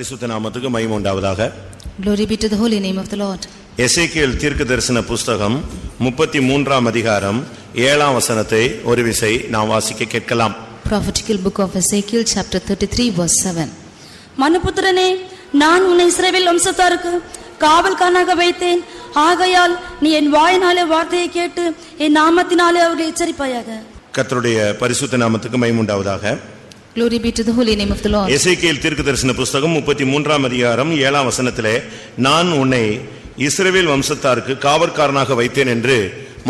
பரிசுத்த நாமத்துக்கு மகிமை உண்டாவதாக. Glory be to the holy name of the Lord. எசேக்கியேல் தீர்க்கதரிசன புஸ்தகம் 33ஆம் அதிகாரம் 7ஆம் வசனத்தை ஒரு விசை நாம் வாசிக்க கேட்கலாம். Prophetical book of Ezekiel chapter 33 verse 7. மனுபுத்திரனே, நான் உன்னை இஸ்ரவேல் வம்சத்தாருக்கு காவல்காரனாக வைத்தேன். ஆகையால் நீ என் வாயினாலே வார்த்தையை கேட்டு என் நாமத்தினாலே அவர்களை எச்சரிப்பாயாக. கர்த்தருடைய பரிசுத்த நாமத்துக்கு மகிமை உண்டாவதாக. Glory be to the holy name of the Lord. எசேக்கியேல் தீர்க்கதரிசன புஸ்தகம் 33ஆம் அதிகாரம் 7ஆம் வசனத்திலே, நான் உன்னை இஸ்ரவேல் வம்சத்தாருக்கு காவற்காரனாக வைத்தேன் என்று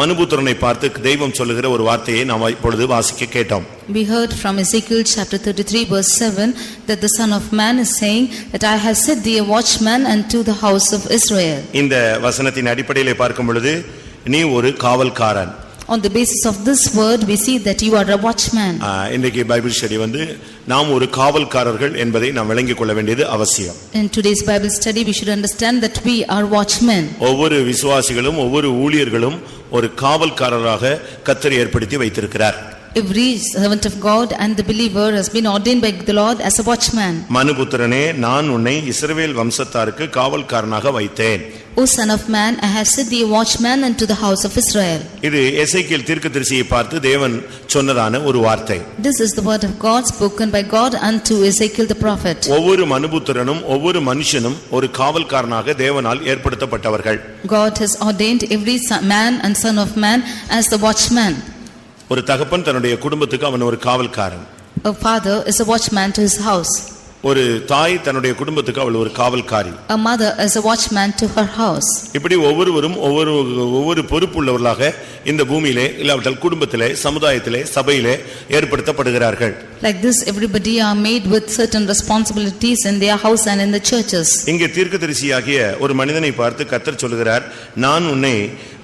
மனுபுத்திரனை பார்த்து தெய்வம் சொல்லுகிற ஒரு வார்த்தையை நாம் இப்பொழுது வாசிக்க கேட்டோம். We heard from Ezekiel chapter 33 verse 7 that the Son of Man is saying that I have set thee a watchman unto the house of Israel. இந்த வசனத்தின் அடிப்படையிலே பார்க்கும் பொழுது நீ ஒரு காவல்காரன். On the basis of this word we see that you are a watchman. இன்றைக்கு Bible study நாம் ஒரு காவல்காரர்கள் என்பதை நாம் விளங்கிக் கொள்ள வேண்டியது அவசியம். In today's Bible study we should understand that we are watchmen. ஒவ்வொரு விசுவாசிகளும் ஒவ்வொரு ஊழியர்களும் ஒரு காவல்காரராக கர்த்தர் ஏற்படுத்தி வைத்திருக்கிறார். Every servant of God and the believer has been ordained by the Lord as a watchman. மனுபுத்திரனே, நான் உன்னை இஸ்ரவேல் வம்சத்தாருக்கு காவல்காரனாக வைத்தேன். O son of man, I have set thee a watchman unto the house of Israel. இது எசேக்கியேல் தீர்க்கதரிசியை பார்த்து தேவன் சொன்னதான ஒரு வார்த்தை. This is the word of God spoken by God unto Ezekiel the prophet. ஒவ்வொரு மனுபுத்திரனும் ஒவ்வொரு மனுஷனும் ஒரு காவல்காரனாக தேவனால் ஏற்படுத்தப்பட்டவர்கள். God has ordained every man and son of man as the watchman. ஒரு தகப்பன் தன்னுடைய குடும்பத்துக்கு அவன் ஒரு காவல்காரன். A father is a watchman to his house. ஒரு தாய் தன்னுடைய குடும்பத்துக்கு அவள் ஒரு காவல்காரி. A mother is a watchman to her house. இப்படி ஒவ்வொருவரும் ஒவ்வொரு பொறுப்புள்ளவர்களாக இந்த பூமியிலே இல்லாவிட்டால் குடும்பத்திலே, சமுதாயத்திலே, சபையிலே ஏற்படுத்தப்படுகிறார்கள். Like this everybody are made with certain responsibilities in their house and in the churches. இங்கே தீர்க்கதரிசியாகிய ஒரு மனிதனை பார்த்து கர்த்தர் சொல்கிறார்,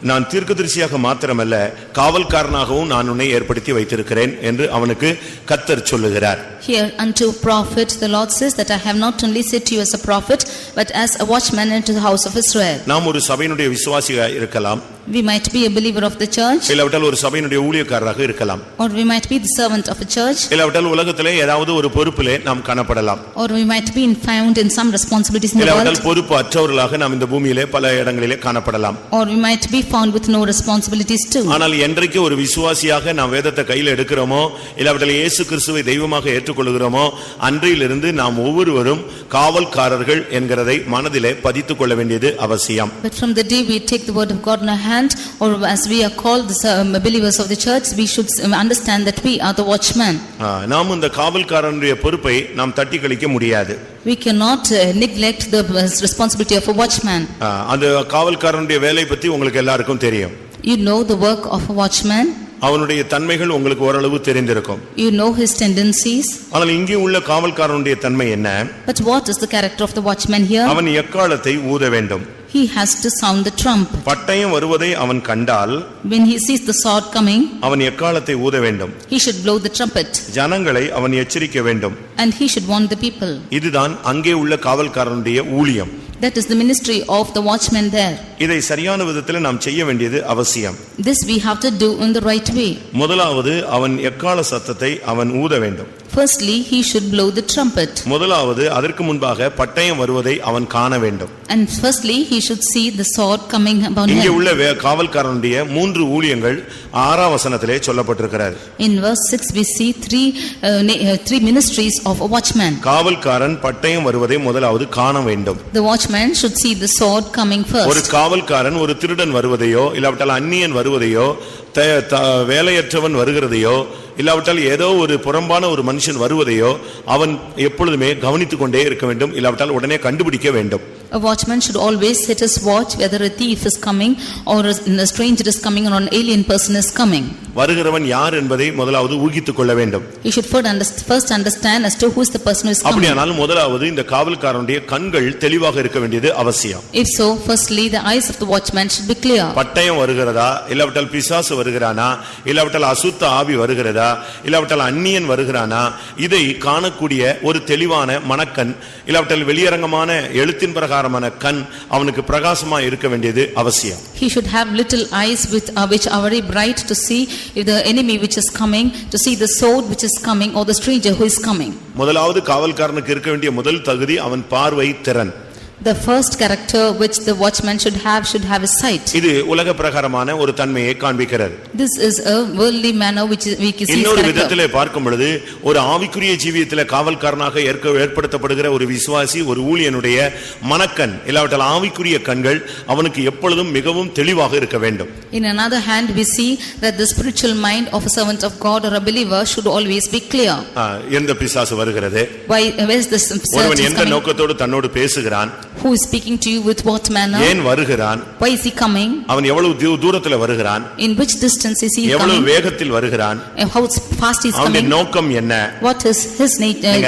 நான் தீர்க்கதரிசியாக மாத்திரமல்ல காவல்காரனாகவும் நான் உன்னை ஏற்படுத்தி வைத்திருக்கிறேன் என்று அவனுக்கு கர்த்தர் சொல்லுகிறார். Here unto prophet the Lord says that I have not only set you as a prophet but as a watchman into the house of Israel. நாம் ஒரு சபையினுடைய விசுவாசியாக இருக்கலாம். We might be a believer of the church. இல்லாவிட்டால் ஒரு சபையினுடைய ஊழியக்காரராக இருக்கலாம். Or we might be the servant of a church. இல்லாவிட்டால் உலகத்திலே ஏதாவது ஒரு பொறுப்பிலே நாம் காணப்படலாம். Or we might be found in some responsibilities in the world. இல்லாவிட்டால் பொறுப்பு அற்றவர்களாக நாம் இந்த பூமியிலே பல இடங்களிலே காணப்படலாம். Or we might be found with no responsibilities too. ஆனால் என்றைக்கு ஒரு விசுவாசியாக நாம் வேதத்தை கையில் எடுக்கிறோமோ, இல்லாவிட்டால் இயேசு கிறிஸ்துவை தெய்வமாக ஏற்றுக்கொள்கிறோமோ, அன்றையிலிருந்து நாம் ஒவ்வொருவரும் காவல்காரர்கள் என்கிறதை மனதிலே பதித்துக் கொள்ள வேண்டியது அவசியம். But from the day we take the word of God in our hand, or as we are called the believers of the church, we should understand that we are the watchmen. நாம் இந்த காவல்காரனுடைய பொறுப்பை நாம் தட்டி கழிக்க முடியாது. We cannot neglect the responsibility of a watchman. அந்த காவல்காரனுடைய வேலை பத்தி உங்களுக்கு எல்லாருக்கும் தெரியும். You know the work of a watchman. அவனுடைய தன்மைகள் உங்களுக்கு ஓரளவு தெரிந்திருக்கும். You know his tendencies. ஆனால் இங்கே உள்ள காவல்காரனுடைய தன்மை என்ன? But what is the character of the watchman here? அவன் எக்காலத்தை ஊத வேண்டும். He has to sound the trump. பட்டயம் வருவதை அவன் கண்டால், when he sees the sword coming, அவன் எக்காலத்தை ஊத வேண்டும். he should blow the trumpet. ஜனங்களை அவன் எச்சரிக்க வேண்டும். And he should warn the people. இதுதான் அங்கே உள்ள காவல்காரனுடைய ஊழியம். That is the ministry of the watchman there. இதை சரியான விதத்தில் நாம் செய்ய வேண்டியது அவசியம். This we have to do in the right way. முதலாவது அவன் எக்கால சத்தத்தை அவன் ஊத வேண்டும். Firstly, he should blow the trumpet. முதலாவது அதற்கு முன்பாக பட்டயம் வருவதை அவன் காண வேண்டும். And firstly, he should see the sword coming upon him. இங்கே உள்ள காவல்காரனுடைய 3 ஊழியங்கள் 6ஆம் வசனத்திலே சொல்லப்பட்டிருக்கிறது. In verse 6 we see three ministries of a watchman. காவல்காரன் பட்டயம் வருவதை முதலாவது காண வேண்டும். The watchman should see the sword coming first. ஒரு காவல்காரன் ஒரு திருடன் வருவதையோ, இல்லாவிட்டால் அந்நியன் வருவதையோ, வேலையற்றவன் வருகிறதையோ, இல்லாவிட்டால் ஏதோ ஒரு புறம்பான ஒரு மனுஷன் வருவதையோ அவன் எப்பொழுதுமே கவனித்துக் கொண்டே இருக்க வேண்டும். இல்லாவிட்டால் உடனே கண்டுபிடிக்க வேண்டும். A watchman should always set his watch whether a thief is coming or a stranger is coming or an alien person is coming. வருகிறவன் யார் என்பதை முதலாவது ஊகித்துக் கொள்ள வேண்டும். He should first understand as to who is the person who is coming. அப்படியானால் முதலாவது இந்த காவல்காரனுடைய கண்கள் தெளிவாக இருக்க வேண்டியது அவசியம். If so, firstly the eyes of the watchman should be clear. பட்டயம் வருகிறதா, இல்லாவிட்டால் பிசாசு வருகிறானா, இல்லாவிட்டால் அசுத்த ஆவி வருகிறதா, இல்லாவிட்டால் அந்நியன் வருகிறானா, இதை காணக்கூடிய ஒரு தெளிவான மனக்கண், இல்லாவிட்டால் வெளியரங்கமான எழுத்தின் பிரகாரம் பிரகாரமான கண் அவனுக்கு பிரகாசமா இருக்க வேண்டியது அவசியம். He should have little eyes which are very bright to see if the enemy which is coming, to see the sword which is coming or the stranger who is coming. முதலாவது காவல்காரனுக்கு இருக்க வேண்டிய முதல் தகுதி அவன் பார்வை திறன். The first character which the watchman should have his sight. இது உலக பிரகாரமான ஒரு தன்மையை காண்பிக்கிறது. This is a worldly manner which we can see. இன்னொரு விதத்திலே பார்க்கும் பொழுது ஒரு ஆவிக்குரிய ஜீவியத்திலே காவல்காரனாக ஏற்படுத்தப்படுகிற ஒரு விசுவாசி ஒரு ஊழியனுடைய மனக்கண் இல்லாவிட்டால் ஆவிக்குரிய கண்கள் அவனுக்கு எப்பொழுதும் மிகவும் தெளிவாக இருக்க வேண்டும். In another hand we see that the spiritual mind of a servant of God or a believer should always be clear. எந்த பிசாசு வருகிறது, where is this ஒருவன் எந்த நோக்கத்தோடு தன்னோடு பேசுகிறான், who is speaking to you with what manner, ஏன் வருகிறான், why is he coming, அவன் எவ்வளவு தூரத்தில் வருகிறான், in which distance is he எவ்வளவு coming, வேகத்தில் வருகிறான், how fast he is அவனுடைய coming, நோக்கம் என்ன, what is his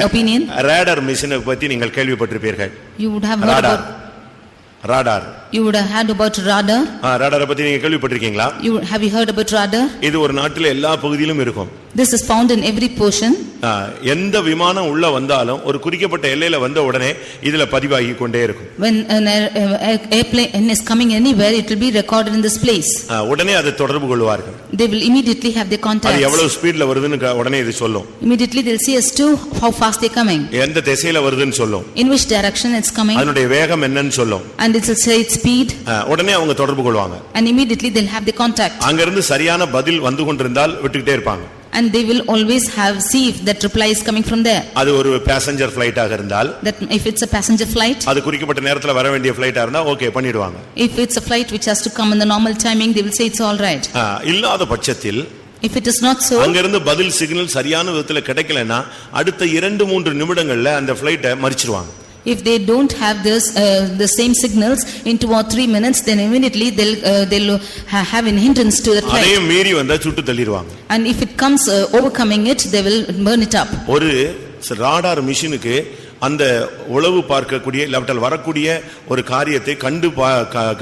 opinion. Radar மிஷினை பத்தி நீங்கள் கேள்விப்பட்டிருப்பீர்கள். You would have heard about radar. You would have heard about radar. ராடாரை பத்தி நீங்க கேள்விப்பட்டிருக்கீங்களா? Have you heard about radar? இது ஒரு நாட்டில எல்லா பகுதியிலும் இருக்கும். This is found in every portion. எந்த விமானம் உள்ள வந்தாலும் ஒரு குறிக்கப்பட்ட எல்லையில வந்த உடனே இதுல பதிவாகி கொண்டே இருக்கும். When an airplane is coming anywhere, it will be recorded in this place. உடனே அதை தொடர்பு கொள்வார்கள். They will immediately have their contacts. அது எவ்வளவு ஸ்பீட்ல வருதுன்னு உடனே இது சொல்லும். Immediately they'll see as to how fast they are coming. எந்த திசையில வருதுன்னு சொல்லும். In which direction it's coming. அதனுடைய வேகம் என்னன்னு சொல்லும். And it will say its speed. உடனே அவங்க தொடர்பு கொள்வாங்க. And immediately they'll have the contact. அங்க இருந்து சரியான பதில் வந்து கொண்டிருந்தால் விட்டுக்கிட்டே இருப்பாங்க. And they will always see if that reply is coming from there. அது ஒரு passenger flight ஆக இருந்தால், that if it's a passenger flight, அது குறிக்கப்பட்ட நேரத்துல வர வேண்டிய flight ஆ இருந்தா ஓகே பண்ணிடுவாங்க. If it's a flight which has to come in the normal timing, they will say it's all right. இல்லாத பட்சத்தில், if it is not so, அங்க இருந்து பதில் சிக்னல் சரியான விதத்துல கிடைக்கலனா அடுத்த 2-3 நிமிடங்கள்ல அந்த flight-ஐ மறிச்சிடுவாங்க. If they don't have the same signals in 2 or 3 minutes, then immediately they'll have an hindrance to the flight. அதையும் மீறி வந்தா சுட்டு தள்ளிடுவாங்க. And if it comes overcoming it, they will burn it up. ஒரு ராடார் மிஷினுக்கு அந்த உளவு பார்க்கக்கூடிய இல்லாவிட்டால் வரக்கூடிய ஒரு காரியத்தை கண்டு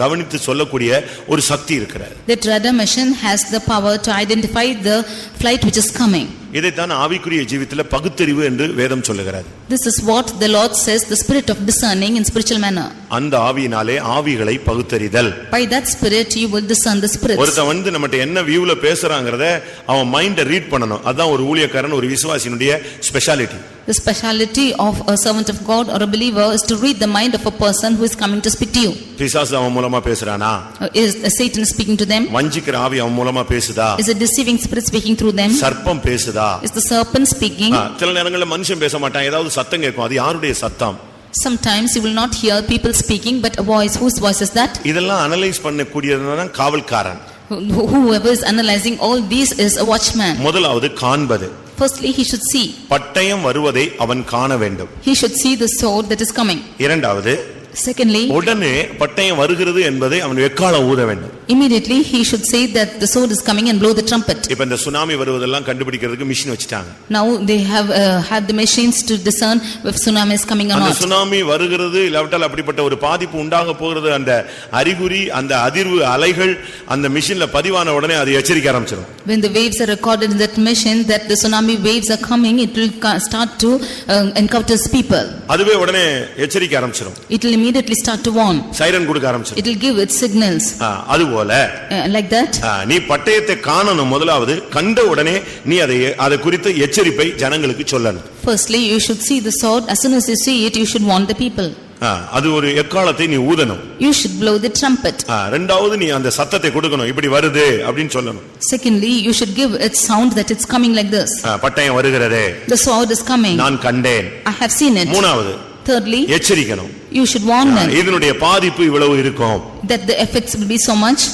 கவனித்து சொல்லக்கூடிய ஒரு சக்தி இருக்கிறது. That radar machine has the power to identify the flight which is coming. இதைத்தான் ஆவிக்குரிய ஜீவிதத்திலே பகுத்தறிவு என்று வேதம் சொல்லுகிறது. This is what the Lord says, the spirit of discerning in spiritual manner. அந்த ஆவியினாலே ஆவிகளை பகுத்தறிதல். By that spirit you will discern the spirits. ஒருத்தன் வந்து நம்மட்ட என்ன வியூல பேசுறாங்கறத அவன் மைண்ட ரீட் பண்ணணும். அதான் ஒரு ஊழியக்காரன் ஒரு விசுவாசியினுடைய speciality. The speciality of a servant of God or a believer is to read the mind of a person who is coming to speak to you. பிசாசு அவன் மூலமா பேசுறானா? Is Satan speaking to them? வஞ்சிக்கிற ஆவி அவன் மூலமா பேசுதா? Is a deceiving spirit speaking through them? சர்ப்பம் பேசுதா? Is the serpent speaking? சில நேரங்களில் மனுஷன் பேச மாட்டான், ஏதாவது சத்தம் கேட்கும். அது யாருடைய சத்தம்? Sometimes you will not hear people speaking, but a voice. Whose voice is that? இதெல்லாம் analyse பண்ணக்கூடியதுதான் Kavalkaran. Whoever is analyzing all these is a watchman. முதலாவது காண்பது. Firstly, he should see. பட்டயம் வருவதை அவன் காண வேண்டும். He should see the sword that is coming. இரண்டாவது, secondly, உடனே பட்டயம் வருகிறது என்பதை அவன் எக்காளம் ஊத வேண்டும். Immediately he should say that the sword is coming and blow the trumpet. இப்ப இந்த சுனாமி வருவதெல்லாம் கண்டுபிடிக்கிறதுக்கு மிஷின் வச்சிட்டாங்க. Now they have had the machines to discern if tsunami is coming or not. அந்த சுனாமி வருகிறது இல்லாவிட்டால் அப்படிப்பட்ட ஒரு பாதிப்பு உண்டாக போகிறது அந்த அறிகுறி அந்த அதிர்வு அலைகள் அந்த மிஷின்ல பதிவான உடனே அது எச்சரிக்க ஆரம்பிச்சிடும். When the waves are recorded in that machine that the tsunami waves are coming, it will start to encounter people. அதுவே உடனே எச்சரிக்க ஆரம்பிச்சிடும். It will immediately start to warn. Siren கொடுக்க ஆரம்பிச்சிடும். It will give its signals. அதுபோல like that. நீ பட்டயத்தை காணணும். முதலாவது கண்ட உடனே நீ அதை குறித்த எச்சரிப்பை ஜனங்களுக்கு சொல்லணும். Firstly, you should see the sword. As soon as you see it, you should warn the people. அது ஒரு எக்காளத்தை நீ ஊதணும். You should blow the trumpet. இரண்டாவது நீ அந்த சத்தத்தை கொடுக்கணும், இப்படி வருது அப்படினு சொல்லணும். Secondly, you should give its sound that it's coming like this. பட்டயம் வருகிறது. The sword is coming. நான் கண்டேன். I have seen it. மூணாவது, thirdly, எச்சரிக்கணும். You should warn them. இதனுடைய பாதிப்பு இவ்வளவு இருக்கும். That the effects will be so much.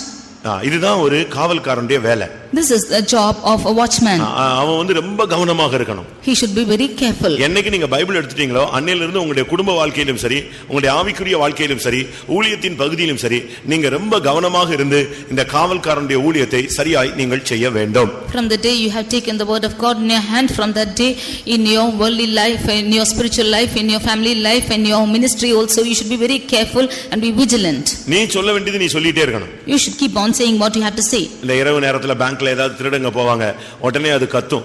இதுதான் ஒரு காவல்காரனுடைய வேலை. This is the job of a watchman. அவன் வந்து ரொம்ப கவனமாக இருக்கணும். He should be very careful. என்னைக்கு நீங்க பைபிள் எடுத்துட்டீங்களோ அன்னையில இருந்து உங்களுடைய குடும்ப வாழ்க்கையிலும் சரி, உங்களுடைய ஆவிக்குரிய வாழ்க்கையிலும் சரி, ஊழியத்தின் பகுதியிலும் சரி, நீங்க ரொம்ப கவனமாக இருந்து இந்த காவல்காரனுடைய ஊழியத்தை சரியாய் நீங்கள் செய்ய வேண்டும். From the day you have taken the word of God in your hand, from that day in your worldly life, in your spiritual life, in your family life, in your ministry also, you should be very careful and be vigilant. நீ சொல்ல வேண்டியது நீ சொல்லிட்டே இருக்கணும். You should keep on saying what you have to say. இந்த இரவு நேரத்துல பேங்க்ல ஏதாவது திருடங்க போவாங்க, உடனே அது கத்தும்.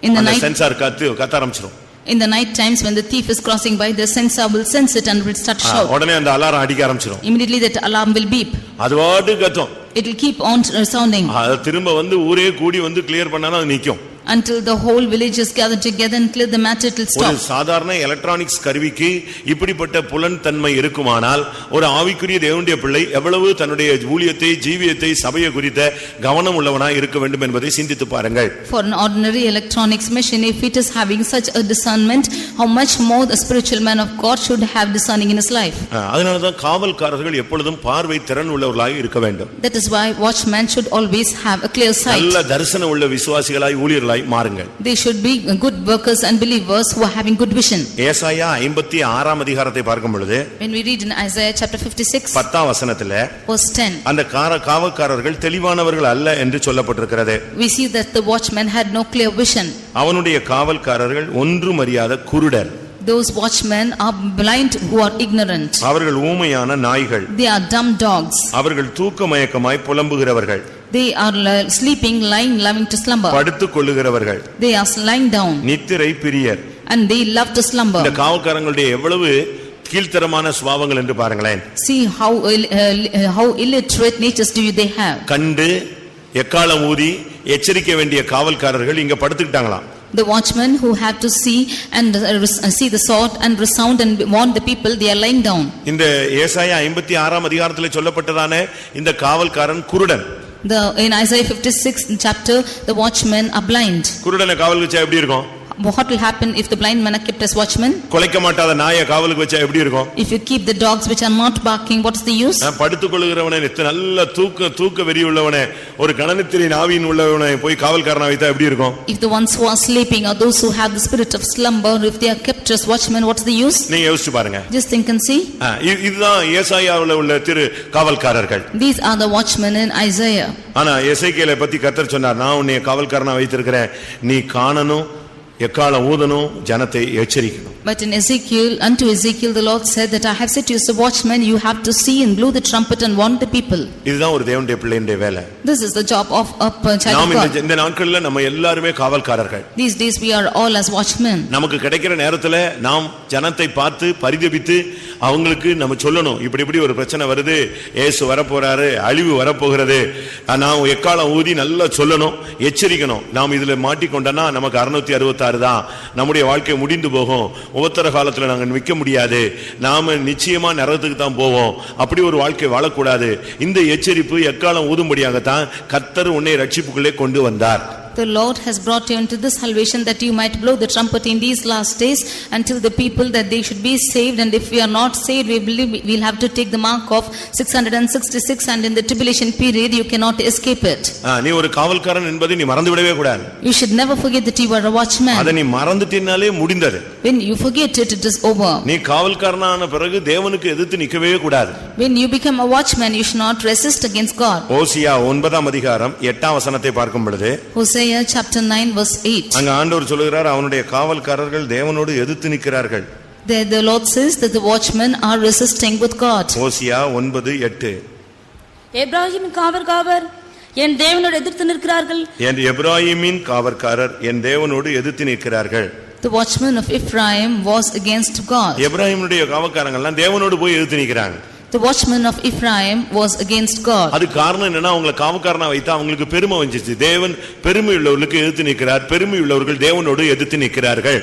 In the அந்த night, சென்சார் கத்த ஆரம்பிச்சிடும். In the night times when the thief is crossing by, the sensor will sense it and will start to shout. உடனே அந்த அலாரம் அடிக்க ஆரம்பிச்சிடும். Immediately that alarm will beep. அது வாட்டு கத்தும். It will keep on sounding. அது திரும்ப வந்து ஊரே கூடி வந்து கிளியர் பண்ணாலும் அது நிக்கும். Until the whole village is gathered together and clear the matter, it will stop. ஒரு சாதாரண எலக்ட்ரானிக்ஸ் கருவிக்கு இப்படிப்பட்ட புலன் தன்மை இருக்குமானால் ஒரு ஆவிக்குரிய தேவனுடைய பிள்ளை எவ்வளவு தன்னுடைய ஊழியத்தை ஜீவியத்தை சபையை குறித்த கவனம் உள்ளவனாய் இருக்க வேண்டும் என்பதை சிந்தித்து பாருங்கள். For an ordinary electronics machine, if it is having such a discernment, how much more the spiritual man of God should have discerning in his life. அதனால தான் காவல்காரர்கள் எப்பொழுதும் பார்வை திறன் உள்ளவர்களாய் இருக்க வேண்டும். That is why watchmen should always have a clear sight. நல்ல தரிசனம் உள்ள விசுவாசிகளாய் ஊழியர்களாய் மாறுங்கள். They should be good workers and believers who are having good vision. ஏசாயா 56 அதிகாரத்தை பார்க்கும் பொழுது, when we read in Isaiah chapter 56 10 வசனத்திலே verse 10, அந்த காவல்காரர்கள் தெளிவானவர்கள் அல்ல என்று சொல்லப்பட்டிருக்கிறது. we see that the watchmen had no clear vision. அவனுடைய காவல்காரர்கள் ஒன்றும் அறியாத குருடர். Those watchmen are blind who are ignorant. அவர்கள் ஊமையான நாய்கள். They are dumb dogs. அவர்கள் தூக்க மயக்கமாய் புலம்புகிறவர்கள். They are sleeping, lying, loving to slumber. படுத்துக் கொள்ளுகிறவர்கள். They are lying down. நித்திரை பிரியர். And they love to slumber. இந்த காவல்காரங்களுடைய எவ்வளவு கீழ்த்தரமான சுபாவங்கள் என்று பாருங்களேன். See how illiterate natures do they have. கண்டு எக்காலம் ஊதி எச்சரிக்க வேண்டிய காவல்காரர்கள் இங்க படுத்துக்கிட்டாங்களாம். The watchmen who have to see and see the sword and resound and warn the people, they are lying down. இந்த ஏசாயா 56 அதிகாரத்திலே சொல்லப்பட்டதான இந்த காவல்காரன் குருடன். In Isaiah 56 chapter, the watchmen are blind. குருடனை காவல் வச்சா எப்படி இருக்கும்? What will happen if the blind men are kept as watchmen? கொலைக்க மாட்டாத நாயை காவலுக்கு வச்சா எப்படி இருக்கும்? If you keep the dogs which are not barking, what is the use? படுத்துக் கொள்ளுகிறவனே நல்ல தூக்க வெறி உள்ளவனே ஒரு கணனித்திரின் ஆவியின் உள்ளவனே போய் காவல்காரனா வைத்தா எப்படி இருக்கும்? If the ones who are sleeping or those who have the spirit of slumber, if they are kept as watchmen, what is the use? நீங்க யோசிச்சு பாருங்க. Just think and see. இதுதான் ஏசாயாவுல உள்ள திரு காவல்காரர்கள். These are the watchmen in Isaiah. ஆனா எசேக்கியேலை பத்தி கர்த்தர் சொன்னார், நான் உன்னை காவல்காரனா வைத்திருக்கிறேன், நீ காணணும் எக்காலம் ஊதணும் ஜனத்தை எச்சரிக்கணும். But in unto Ezekiel the Lord said that I have set you as a watchman, you have to see and blow the trumpet and warn the people. இதுதான் ஒரு தேவனுடைய பிள்ளையுடைய வேலை. This is the job of a child of God. இந்த நாட்களில நம்ம எல்லாரும் காவல்காரர்கள். These days we are all as watchmen. நமக்கு கிடைக்கிற நேரத்துல நாம் ஜனத்தை பார்த்து பரிதபித்து அவங்களுக்கு நம்ம சொல்லணும், இப்படி ஒரு பிரச்சனை வருது, இயேசு வரப்போறாரு, அழிவு வரப்போகிறது, நாம் எக்காலம் ஊதி நல்லா சொல்லணும், எச்சரிக்கணும். நாம் இதுல மாட்டிக்கொண்டனா நமக்கு 666 தான், நம்முடைய வாழ்க்கை முடிந்து போகும், உபத்திர காலத்துல நாங்க நிற்க முடியாது, நாம நிச்சயமா நரகத்துக்கு தான் போவோம், அப்படி ஒரு வாழ்க்கை வாழக்கூடாது. இந்த எச்சரிப்பு எக்காலம் ஊதும்படியாகத்தான் கர்த்தர் உன்னை ரட்சிப்புக்குள்ளே கொண்டு வந்தார். The Lord has brought you into this salvation that you might blow the trumpet in these last days until the people that they should be saved, and if we are not saved, we believe we'll have to take the mark of 666, and in the tribulation period you cannot escape it. நீ ஒரு காவல்காரன் என்பதை நீ மறந்து விடவே கூடாது. You should never forget that you are a watchman. அதை நீ மறந்துட்டீனாலே முடிந்தது. When you forget it, it is over. நீ காவல்காரனான பிறகு தேவனுக்கு எதிர்த்து நிக்கவே கூடாது. When you become a watchman, you should not resist against God. ஓசியா 9 அதிகாரம் 8 வசனத்தை பார்க்கும் பொழுது, Hosea chapter 9 verse 8, அங்க ஆண்டவர் சொல்கிறார், அவனுடைய காவல்காரர்கள் தேவனோடு எதிர்த்து நிற்கிறார்கள். There the Lord says that the watchmen are resisting with God. ஓசியா 9:8, எப்ராஹிமின் காவற்காரர் என் தேவனோடு எதிர்த்து நிற்கிறார்கள். என் எப்ராஹிமின் காவற்காரர் என் தேவனோடு எதிர்த்து நிற்கிறார்கள். The watchman of Ephraim was against God. எப்ராஹிமுடைய காவல்காரங்கள்லாம் தேவனோடு போய் எதிர்த்து நிற்கிறாங்க. The watchman of Ephraim was against God. அது காரணம் என்னன்னா, அவங்களை காவல்காரனா வைத்தா அவங்களுக்கு பெருமை வந்துச்சு. தேவன் பெருமை உள்ளவர்களுக்கு எதிர்த்து நிற்கிறார், பெருமை உள்ளவர்கள் தேவனோடு எதிர்த்து நிற்கிறார்கள்.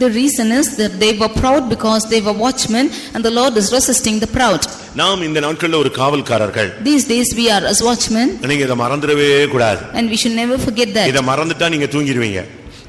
The reason is that they were proud because they were watchmen, and the Lord is resisting the proud. நாம் இந்த நாட்களில் ஒரு காவல்காரர்கள். These days we are as watchmen. நீங்க இதை மறந்துடவே கூடாது. And we should never forget that. இதை மறந்துட்டா நீங்க தூங்கிடுவீங்க.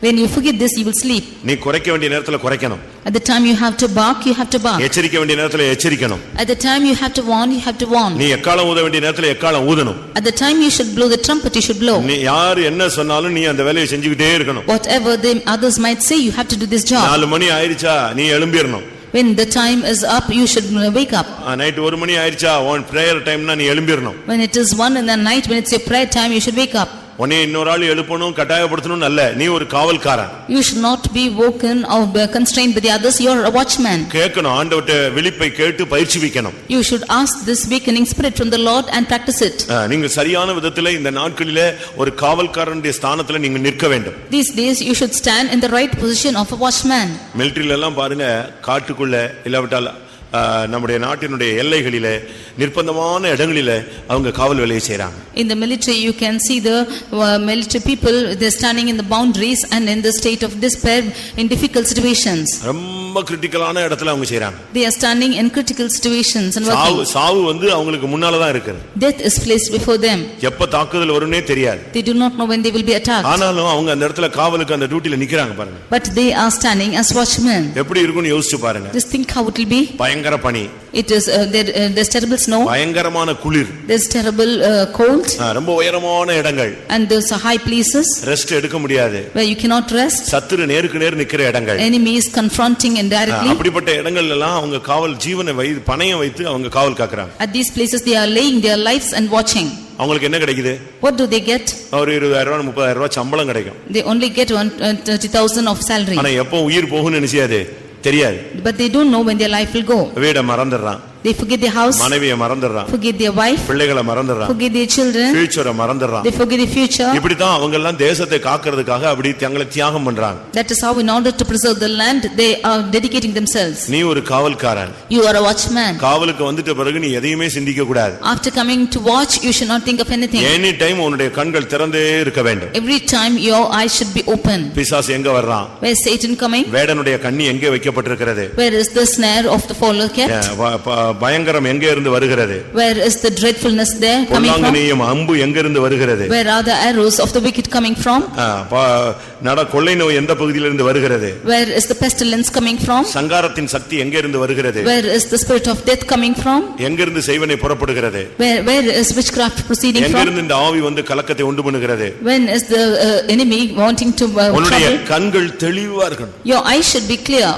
When you forget this, you will sleep. நீ குறைக்க வேண்டிய நேரத்துல குறைக்கணும். At the time you have to bark, you have to bark. எச்சரிக்க வேண்டிய நேரத்துல எச்சரிக்கணும். At the time you have to warn, you have to warn. நீ எக்காலம் ஊத வேண்டிய நேரத்துல எக்காலம் ஊதணும். At the time you should blow the trumpet, you should blow. நீ யார் என்ன சொன்னாலும் நீ அந்த வேலையை செஞ்சுக்கிட்டே இருக்கணும். Whatever others might say, you have to do this job. 4 மணி ஆயிருச்சா நீ எழும்பிரணும். When the time is up, you should wake up. Night 1 மணி ஆயிருச்சா on prayer timeனா நீ எழும்பிரணும். When it is 1 in the night, when it's your prayer time, you should wake up. உன்னை இன்னொரு ஆள் எழுப்பணும் கட்டாயப்படுத்தணும் அல்ல, நீ ஒரு காவல்காரன். You should not be woken or constrained by the others, you are a watchman. கேட்கணும், ஆண்டவர்ட்ட விழிப்பை கேட்டு பயிற்சிவிக்கணும். You should ask this weakening spirit from the Lord and practice it. நீங்க சரியான விதத்திலே இந்த நாட்களிலே ஒரு காவல்காரனுடைய ஸ்தானத்துல நீங்க நிற்க வேண்டும். These days you should stand in the right position of a watchman. மிலிட்டரியில எல்லாம் பாருங்க, காட்டுக்குள்ள இல்லாவிட்டால் நம்முடைய நாட்டினுடைய எல்லைகளிலே நிர்பந்தமான இடங்களிலே அவங்க காவல் வேலையை செய்றாங்க. In the military you can see the military people, they are standing in the boundaries and in the state of despair in difficult situations. ரொம்ப கிரிட்டிக்கலான இடத்துல அவங்க செய்றாங்க. They are standing in critical situations and working. சாவு வந்து அவங்களுக்கு முன்னால தான் இருக்குது. Death is placed before them. எப்ப தாக்குதல் வரும்னே தெரியாது. They do not know when they will be attacked. ஆனாலும் அவங்க அந்த இடத்துல காவலுக்கு அந்த டியூட்டில நிக்கறாங்க பாருங்க. But they are standing as watchmen. எப்படி இருக்கும்னு யோசிச்சு பாருங்க. Just think how it will be. பயங்கர பனி. It is there's terrible snow. பயங்கரமான குளிர். There's terrible cold. ரொம்ப உயரமான இடங்கள். And there's high places. Rest எடுக்க முடியாது. Where you cannot rest. சத்துரு நேருக்கு நேர் நிக்கிற இடங்கள். Enemy is confronting indirectly. அப்படிப்பட்ட இடங்கள்ல எல்லாம் அவங்க காவல் ஜீவனை பணயம் வைத்து அவங்க காவல் காக்குறாங்க. At these places they are laying their lives and watching. அவங்களுக்கு என்ன கிடைக்குது? What do they get? ஒரு 20000 30000 சம்பளம் கிடைக்கும். They only get 30,000 of salary. ஆனா எப்போ உயிர் போகும்னு நினைச்சியாது தெரியாது. But they don't know when their life will go. வீட மறந்துறான். They forget their house. மனைவியை மறந்துறான். Forget their wife. பிள்ளைகளை மறந்துறான். Forget their children. ஃபியூச்சரை மறந்துறான். They forget the future. இப்படி தான் அவங்க எல்லாம் தேசத்தை காக்கிறதுக்காக அப்படி தங்களை தியாகம் பண்றாங்க. That is how in order to preserve the land they are dedicating themselves. நீ ஒரு காவல்காரன். You are a watchman. காவலுக்கு வந்துட்ட பிறகு நீ எதையுமே சிந்திக்க கூடாது. After coming to watch you should not think of anything. Any time உன்னுடைய கண்கள் திறந்தே இருக்க வேண்டும். Every time your eyes should be open. பிசாசு எங்க வர்றான்? Where is Satan coming? வேடனுடைய கண்ணி எங்கே வைக்கப்பட்டிருக்கிறது? Where is the snare of the fowler kept? பயங்கரம் எங்கே இருந்து வருகிறது? Where is the dreadfulness there coming from? பொல்லாங்கனியும் அம்பு எங்க இருந்து வருகிறது? Where are the arrows of the wicked coming from? கொள்ளை நோய் எந்த பகுதியிலிருந்து வருகிறது? Where is the pestilence coming from? சங்காரத்தின் சக்தி எங்க இருந்து வருகிறது? Where is the spirit of death coming from? எங்க இருந்து செய்வனை புறப்படுகிறது? Where is witchcraft proceeding from? எங்க இருந்து இந்த ஆவி வந்து கலக்கத்தை உண்டு பண்ணுகிறது? When is the enemy wanting to உன்னுடைய கண்கள் தெளிவா இருக்கணும். Your eyes should be clear.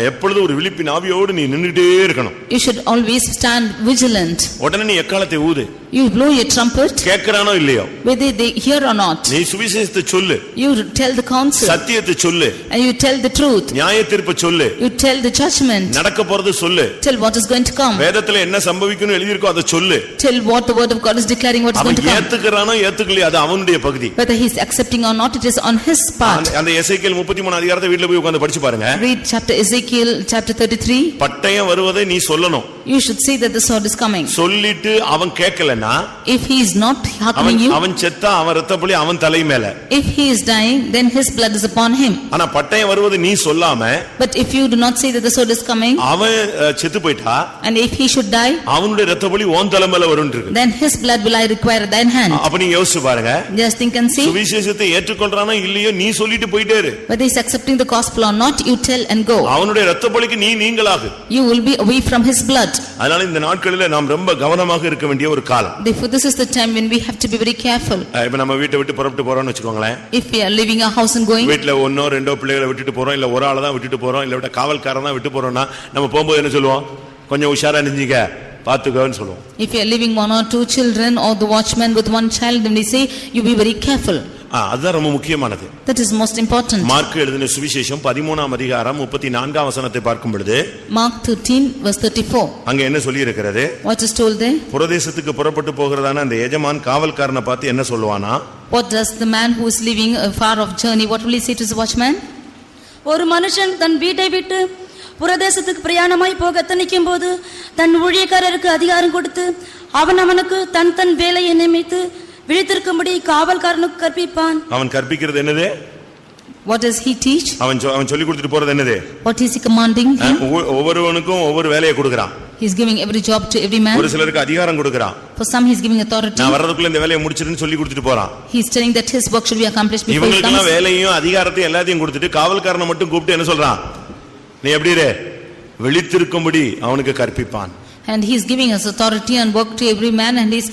எப்பொழுதும் ஒரு விழிப்பின் ஆவியோடு நீ நின்னுட்டே இருக்கணும். You should always stand vigilant. உடனே நீ எக்காலத்தை ஊது. You blow your trumpet. கேக்குறானோ இல்லையோ? Whether they hear or not. நீ சுவிசேஷத்தை சொல்லு. You tell the counsel. சத்தியத்தை சொல்லு. And you tell the truth. நியாயத்தீர்ப்பு சொல்லு. You tell the judgment. நடக்க போறது சொல்லு. Tell what is going to come. வேதத்துல என்ன சம்பவிக்கும்னு எழுதி இருக்கோ அதை சொல்லு. Tell what the word of God is declaring what is going to come. அவன் ஏத்துக்கறானோ ஏத்துக்கலையோ அது அவனுடைய பகுதி. Whether he is accepting or not, it is on his part. அந்த எசேக்கியேல் 33 அதிகாரத்தை வீட்ல போய் உட்கார்ந்து படிச்சு பாருங்க. Read chapter Ezekiel chapter 33. பட்டயம் வருவதை நீ சொல்லணும். You should say that the sword is coming. சொல்லிட்டு அவன் கேட்கலனா, if he is not hearkening you, அவன் செத்தா அவன் இரத்தப்பழி அவன் தலை மேல. if he is dying then his blood is upon him. ஆனா பட்டயம் வருவது நீ சொல்லாம, but if you do not say that the sword is coming, அவன் செத்து போய்ட்டா, and if he should die, அவனுடைய இரத்தப்பழி உன் தலை மேல வரும்னு இருக்கு. then his blood will I require at thine hand. அப்ப நீ யோசிச்சு பாருங்க. just think and see. சுவிசேஷத்தை ஏற்றுக்கொள்றானோ இல்லையோ நீ சொல்லிட்டு போயிட்டே இரு. whether he is accepting the gospel or not, you tell and go. அவனுடைய இரத்தப்பழிக்கு நீ நீங்களாகு. you will be away from his blood. அதனால இந்த நாட்களிலே நாம் ரொம்ப கவனமாக இருக்க வேண்டிய ஒரு காலம். therefore this is the time when we have to be very careful. இப்ப நம்ம வீட்டை விட்டு புறப்பட்டு போறோம்னு வெச்சுக்கோங்களேன். if we are leaving our house and going, வீட்ல ஒண்ணோ ரெண்டோ பிள்ளைகளை விட்டுட்டு போறோம், இல்ல ஒரு ஆளை தான் விட்டுட்டு போறோம், இல்ல விட்ட காவல்காரன் தான் விட்டு போறோம்னா நம்ம போகும்போது என்ன சொல்லுவோம்? கொஞ்சம் உஷாரா நிஞ்சிக்க, பாத்துக்கோன்னு சொல்லுவோம். if you are leaving one or two children or the watchman with one child, then we say you be very careful. அதுதான் ரொம்ப முக்கியமானது. that is most important. Mark எழுதின சுவிசேஷம் 13ஆம் அதிகாரம் 34ஆம் வசனத்தை பார்க்கும் பொழுது, Mark 13 verse 34, அங்க என்ன சொல்லி இருக்கிறது? what is told there? புரதேசத்துக்கு புறப்பட்டு போகிறதான அந்த எஜமான் காவல்காரனை பார்த்து என்ன சொல்லுவானா? what does the man who is leaving a far off journey, what will he say to his watchman? ஒரு மனுஷன் தன் வீட்டை விட்டு புரதேசத்துக்கு பிரயாணமாய் போக எத்தனிக்கும் போது தன் ஊழியக்காரருக்கு அதிகாரம் கொடுத்து அவனுக்கு தன் வேலையை நியமித்து விழித்திருக்கும்படி காவல்காரனுக்கு கற்பிப்பான். அவன் கற்பிக்கிறது என்னது? what does he teach? அவன் சொல்லி கொடுத்துட்டு போறது என்னது? what is he commanding him? ஒவ்வொருவனுக்கும் ஒவ்வொரு வேலையை கொடுக்கறான். he is giving every job to every man. ஒரு சிலருக்கு அதிகாரம் கொடுக்கறான். for some he is giving authority. நான் வரதுக்குள்ள இந்த வேலையை முடிச்சிடுன்னு சொல்லி கொடுத்துட்டு போறான். he is telling that his work should be accomplished before he comes. இவங்களுக்கெல்லாம் வேலையும் அதிகாரத்தையும் எல்லாத்தையும் கொடுத்துட்டு காவல்காரனை மட்டும் கூப்பிட்டு என்ன சொல்றான்? நீ எப்படி இரு, விழித்திருக்கும்படி அவனுக்கு கற்பிப்பான். And he is giving us authority and work to every man, and he is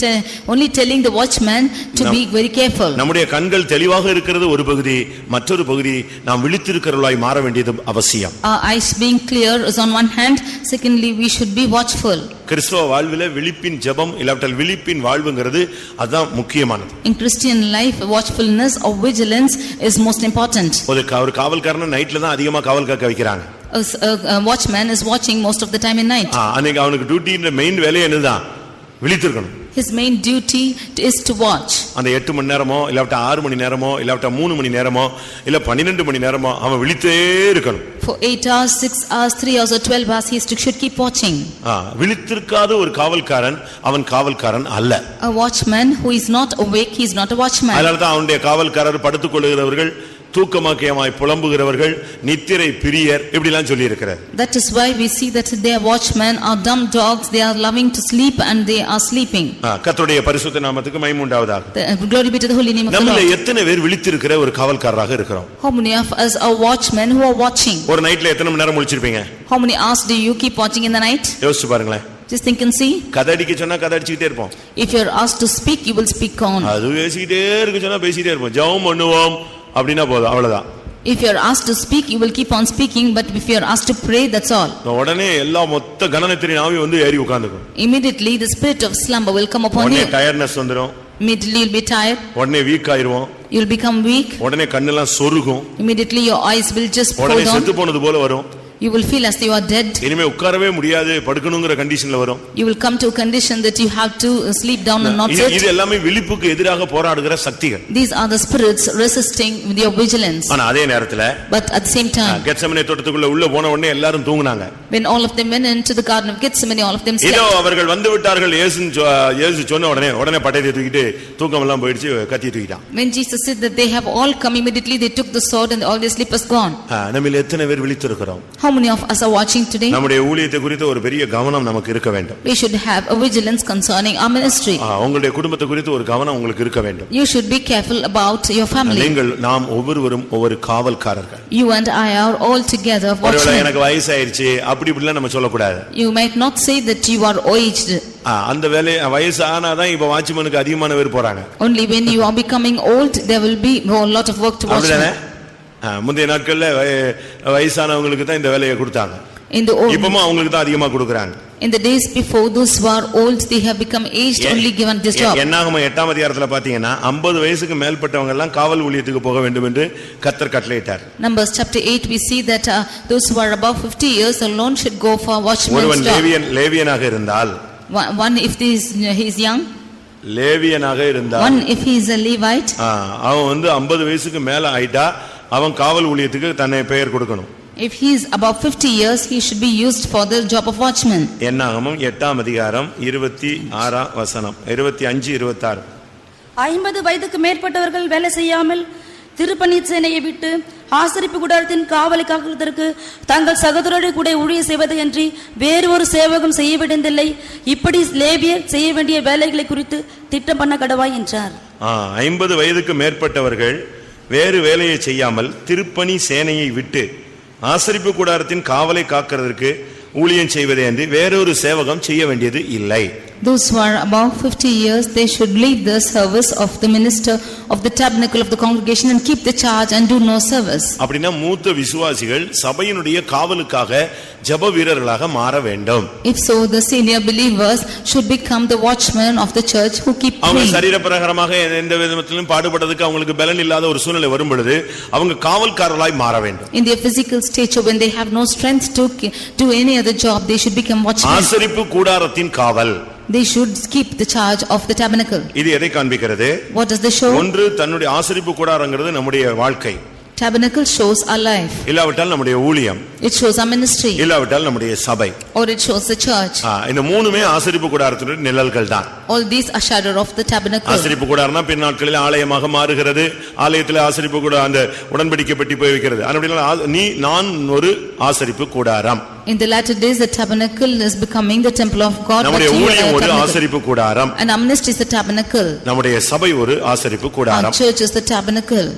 only telling the watchman to be very careful. நம்முடைய கண்கள் தெளிவாக இருக்கிறது ஒரு பகுதி, மற்றொரு பகுதி நாம் விழித்திருக்கிறவர்களாய் மாற வேண்டியது அவசியம். Our eyes being clear is on one hand, secondly we should be watchful. கிறிஸ்தவ வாழ்விலே விழிப்பின் ஜெபம் இல்லாவிட்டால் விழிப்பின் வாழ்வுங்கிறது அதுதான் முக்கியமானது. In Christian life, watchfulness or vigilance is most important. ஒரு காவல்காரன் நைட்ல தான் அதிகமா காவல் காக்க வைக்கிறாங்க. A watchman is watching most of the time in night. அன்னைக்கு அவனுக்கு டியூட்டின்ற மெயின் வேலையே என்னதான்? விழித்திருக்கணும். His main duty is to watch. அந்த 8 மணி நேரமோ இல்லாவிட்டா 6 மணி நேரமோ இல்லாவிட்டா 3 மணி நேரமோ இல்ல 12 மணி நேரமோ அவன் விழித்தே இருக்கணும். For 8 hours, 6 hours, 3 hours or 12 hours he should keep watching. விழித்திருக்காத ஒரு காவல்காரன் அவன் காவல்காரன் அல்ல. A watchman who is not awake, he is not a watchman. அதனால தான் அவனுடைய காவல்காரர் படுத்துக் கொள்ளுகிறவர்கள், தூக்கமாக்கியமாய் புலம்புகிறவர்கள், நித்திரை பிரியர் இப்படிலாம் சொல்லி இருக்கிறார். That is why we see that their watchmen are dumb dogs, they are loving to sleep and they are sleeping. கர்த்தருடைய பரிசுத்த நாமத்துக்கு மகிமை உண்டாவதாக. Glory be to the holy name of the Lord. நம்மள எத்தனை பேர் விழித்திருக்கிற ஒரு காவல்காரராக இருக்கிறோம்? How many of us are watchmen who are watching? ஒரு நைட்ல எத்தனை மணி நேரம் முழிச்சிருப்பீங்க? How many hours do you keep watching in the night? யோசிச்சு பாருங்களேன். Just think and see. கதடிக்கு சொன்னா கதடிச்சிட்டே இருப்போம். If you are asked to speak, you will speak on. அது பேசிட்டே இருக்கு சொன்னா பேசிட்டே இருப்போம். ஜெபம் பண்ணுவோம் அப்படினா போதும், அவ்வளவுதான். If you are asked to speak, you will keep on speaking, but if you are asked to pray, that's all. உடனே எல்லா மொத்த கணனத்தின் ஆவி வந்து ஏறி உட்கார்ந்துக்கும். Immediately the spirit of slumber will come upon you. உடனே டயர்ட்னஸ் வந்துரும். Immediately you will be tired. உடனே week ஆயிருவோம். You will become weak. உடனே கண்ணெல்லாம் சொருகும். Immediately your eyes will just fall உடனே down. செத்து போனது போல வரும். You will feel as though you are dead. இனிமே உட்காரவே முடியாது, படுக்கணும்ங்கற கண்டிஷன்ல வரும். You will come to a condition that you have to sleep down and not sit. இது எல்லாமே விழிப்புக்கு எதிராக போராடுகிற சக்திகள். These are the spirits resisting with your vigilance. ஆனா அதே நேரத்துல But at the same time, Gethsemane தோட்டத்துக்குள்ள உள்ள போன உடனே எல்லாரும் தூங்குனாங்க. when all of them went into the garden of Gethsemane, all of them slept. இதோ அவர்கள் வந்து விட்டார்கள், இயேசு சொன்ன உடனே பட்டயத்தை தூக்கிட்டு தூக்கம் எல்லாம் போயிடுச்சு, கத்தி தூக்கிட்டான். When Jesus said that they have all come, immediately they took the sword and all their sleep was gone. நம்மில் எத்தனை பேர் விழித்திருக்கிறோம்? How many of us are watching today? நம்முடைய ஊழியத்தை குறித்து ஒரு பெரிய கவனம் நமக்கு இருக்க வேண்டும். We should have a vigilance concerning our ministry. உங்களுடைய குடும்பத்தை குறித்து ஒரு கவனம் உங்களுக்கு இருக்க வேண்டும். You should be careful about your family. நாம் ஒவ்வொருவரும் ஒவ்வொரு காவல்காரர்கள். You and I are all together watchmen. ஒருவேளை எனக்கு வயசாயிருச்சு அப்படி இப்படிலாம் நம்ம சொல்லக்கூடாது. You might not say that you are aged. அந்த வேலை வயசு ஆனாதான் இப்ப வாட்ச்மேனுக்கு அதிகமான பேர் போறாங்க. Only when you are becoming old there will be a lot of work to watchmen. முந்தைய நாட்கள்ல வயசானவங்களுக்கு தான் இந்த வேலையை கொடுத்தாங்க. இப்பவும் அவங்களுக்கு தான் அதிகமா கொடுக்கறாங்க. In the days before, those who are old, they have become aged, only given this job. என்னாகமம் 8ஆம் அதிகாரத்துல பாத்தீங்கன்னா 50 வயசுக்கு மேல்பட்டவங்க எல்லாம் காவல் ஊழியத்துக்கு போக வேண்டும் என்று கர்த்தர் கட்டளையிட்டார். Numbers chapter 8 we see that those who are above 50 years alone should go for watchman's ஒருவன் job. லேவியனாக இருந்தால், one if he is young, லேவியனாக இருந்தால், one if he is a Levite, அவன் வந்து 50 வயசுக்கு மேல ஆயிட்டா அவன் காவல் ஊழியத்துக்கு தன்னை பெயர் கொடுக்கணும். if he is above 50 years he should be used for the job of watchman. என்னாகமம் 8ஆம் அதிகாரம் 26ஆம் வசனம் 25 26. 50 வயதுக்கு மேற்பட்டவர்கள் வேலை செய்யாமல் திருப்பணி சேனையை விட்டு ஆசரிப்பு கூடாரத்தின் காவலை காக்கிறதற்கு தங்கள் சகோதரரோடு கூட ஊழியம் செய்வது என்று வேறு ஒரு சேவகம் செய்ய வேண்டியதில்லை. இப்படி லேவியர் செய்ய வேண்டிய வேலைகளை குறித்து திட்டம் பண்ண கடவாய் என்றார். 50 வயதுக்கு மேற்பட்டவர்கள் வேறு வேலையை செய்யாமல் திருப்பணி சேனையை விட்டு ஆசரிப்பு கூடாரத்தின் காவலை காக்கிறதற்கு ஊழியம் செய்வதே என்று வேறொரு சேவகம் செய்ய வேண்டியது இல்லை. Those who are above 50 years, they should lead the service of the minister of the tabernacle of the congregation and keep the charge and do no service. அப்படினா மூத்த விசுவாசிகள் சபையினுடைய காவலுக்காக ஜெப வீரர்களாக மாற வேண்டும். If so, the senior believers should become the watchmen of the church who keep praying. அவங்க சரீரப்பிரகாரமாக எந்த விதத்திலும் பாடுபடுறதுக்கு அவங்களுக்கு பலன் இல்லாத ஒரு சூழ்நிலை வரும் பொழுது அவங்க காவல்காரர்களாய் மாற வேண்டும். In their physical stature, when they have no strength to do any other job, they should become watchmen. ஆசரிப்பு கூடாரத்தின் காவல், they should keep the charge of the tabernacle. இது எதை காண்பிக்கிறது? What does this show? ஒன்று தன்னுடைய ஆசரிப்பு கூடாரங்கிறது நம்முடைய வாழ்க்கை. Tabernacle shows our life. இல்லாவிட்டால் நம்முடைய ஊழியம். It shows our ministry. இல்லாவிட்டால் நம்முடைய சபை. Or it shows the church. இந்த மூணுமே ஆசரிப்பு கூடாரத்தினுடைய நிழல்கள் தான். All these are shadow of the tabernacle. ஆசரிப்பு கூடாரம்னா பின்னாட்களில் ஆலயமாக மாறுகிறது. ஆலயத்தில் ஆசரிப்பு கூட அந்த உடன்படிக்கை பெட்டி போய் வைக்கிறது. நான் ஒரு ஆசரிப்பு கூடாரம். In the latter days, the tabernacle is becoming the temple of God. நம்முடைய but you are ஊழியம் a ஒரு tabernacle. ஆசரிப்பு கூடாரம். And our ministry is the tabernacle. நம்முடைய சபை ஒரு ஆசரிப்பு Our கூடாரம். church is the tabernacle.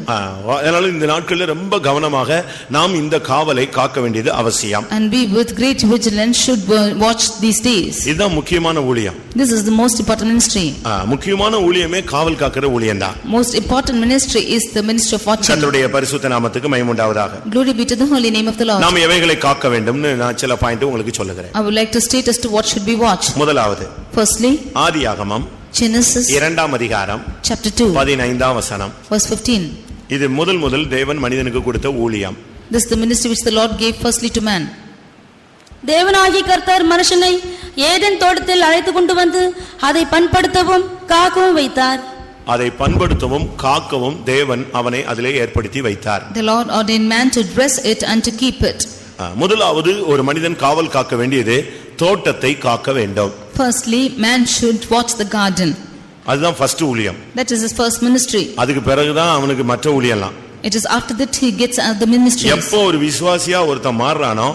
அதனால இந்த நாட்களில் ரொம்ப கவனமாக நாம் இந்த காவலை காக்க வேண்டியது அவசியம். And we with great vigilance should watch these days. இதுதான் முக்கியமான ஊழியம். This is the most important ministry. முக்கியமான ஊழியமே காவல் காக்கிற ஊழியம்தான். Most important ministry is the ministry of watching. கர்த்தருடைய பரிசுத்த நாமத்துக்கு மகிமை உண்டாவதாக. Glory be to the holy name of the Lord. நாம் எவைகளை காக்க வேண்டும்னு நான் சில பாயிண்ட் உங்களுக்கு சொல்லுகிறேன். I would like to state as to what should be watched. முதலாவது Firstly, ஆதியாகமம் Genesis 2ஆம் அதிகாரம் chapter 2 15ஆம் வசனம். verse 15. இது முதல் தேவன் மனிதனுக்கு கொடுத்த ஊழியம். This is the ministry which the Lord gave firstly to man. தேவனாகிய கர்த்தர் மனுஷனை ஏதேன் தோட்டத்தில் அழைத்து கொண்டு வந்து அதை பண்படுத்தவும் காக்கவும் வைத்தார். அதை பண்படுத்தவும் காக்கவும் தேவன் அவனை அதிலே ஏற்படுத்தி வைத்தார். The Lord ordained man to dress it and to keep it. முதலாவது ஒரு மனிதன் காவல் காக்க வேண்டியது தோட்டத்தை காக்க வேண்டும். Firstly, man should watch the garden. அதுதான் ஃபர்ஸ்ட் ஊழியம். That is his first ministry. அதுக்கு பிறகுதான் அவனுக்கு மற்ற ஊழியம்லாம். It is after that he gets the ministries. எப்போ ஒரு விசுவாசியா ஒருத்தன் மாறுறானோ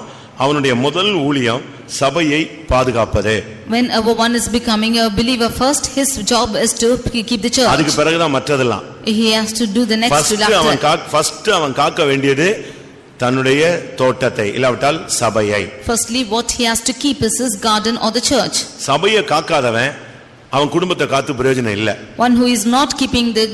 அவனுடைய முதல் ஊழியம் சபையை பாதுகாப்பது. Whenever one is becoming a believer, first his job is to keep the church. அதுக்கு பிறகுதான் மற்றதெல்லாம். He has to do the next to first அவன் காக்க வேண்டியது தன்னுடைய தோட்டத்தை இல்லாவிட்டால் சபையை. Firstly, what he has to keep is his garden or the church. சபையை காக்காதவன் அவன் குடும்பத்தை காத்து பிரயோஜனம் இல்ல. One who is not keeping the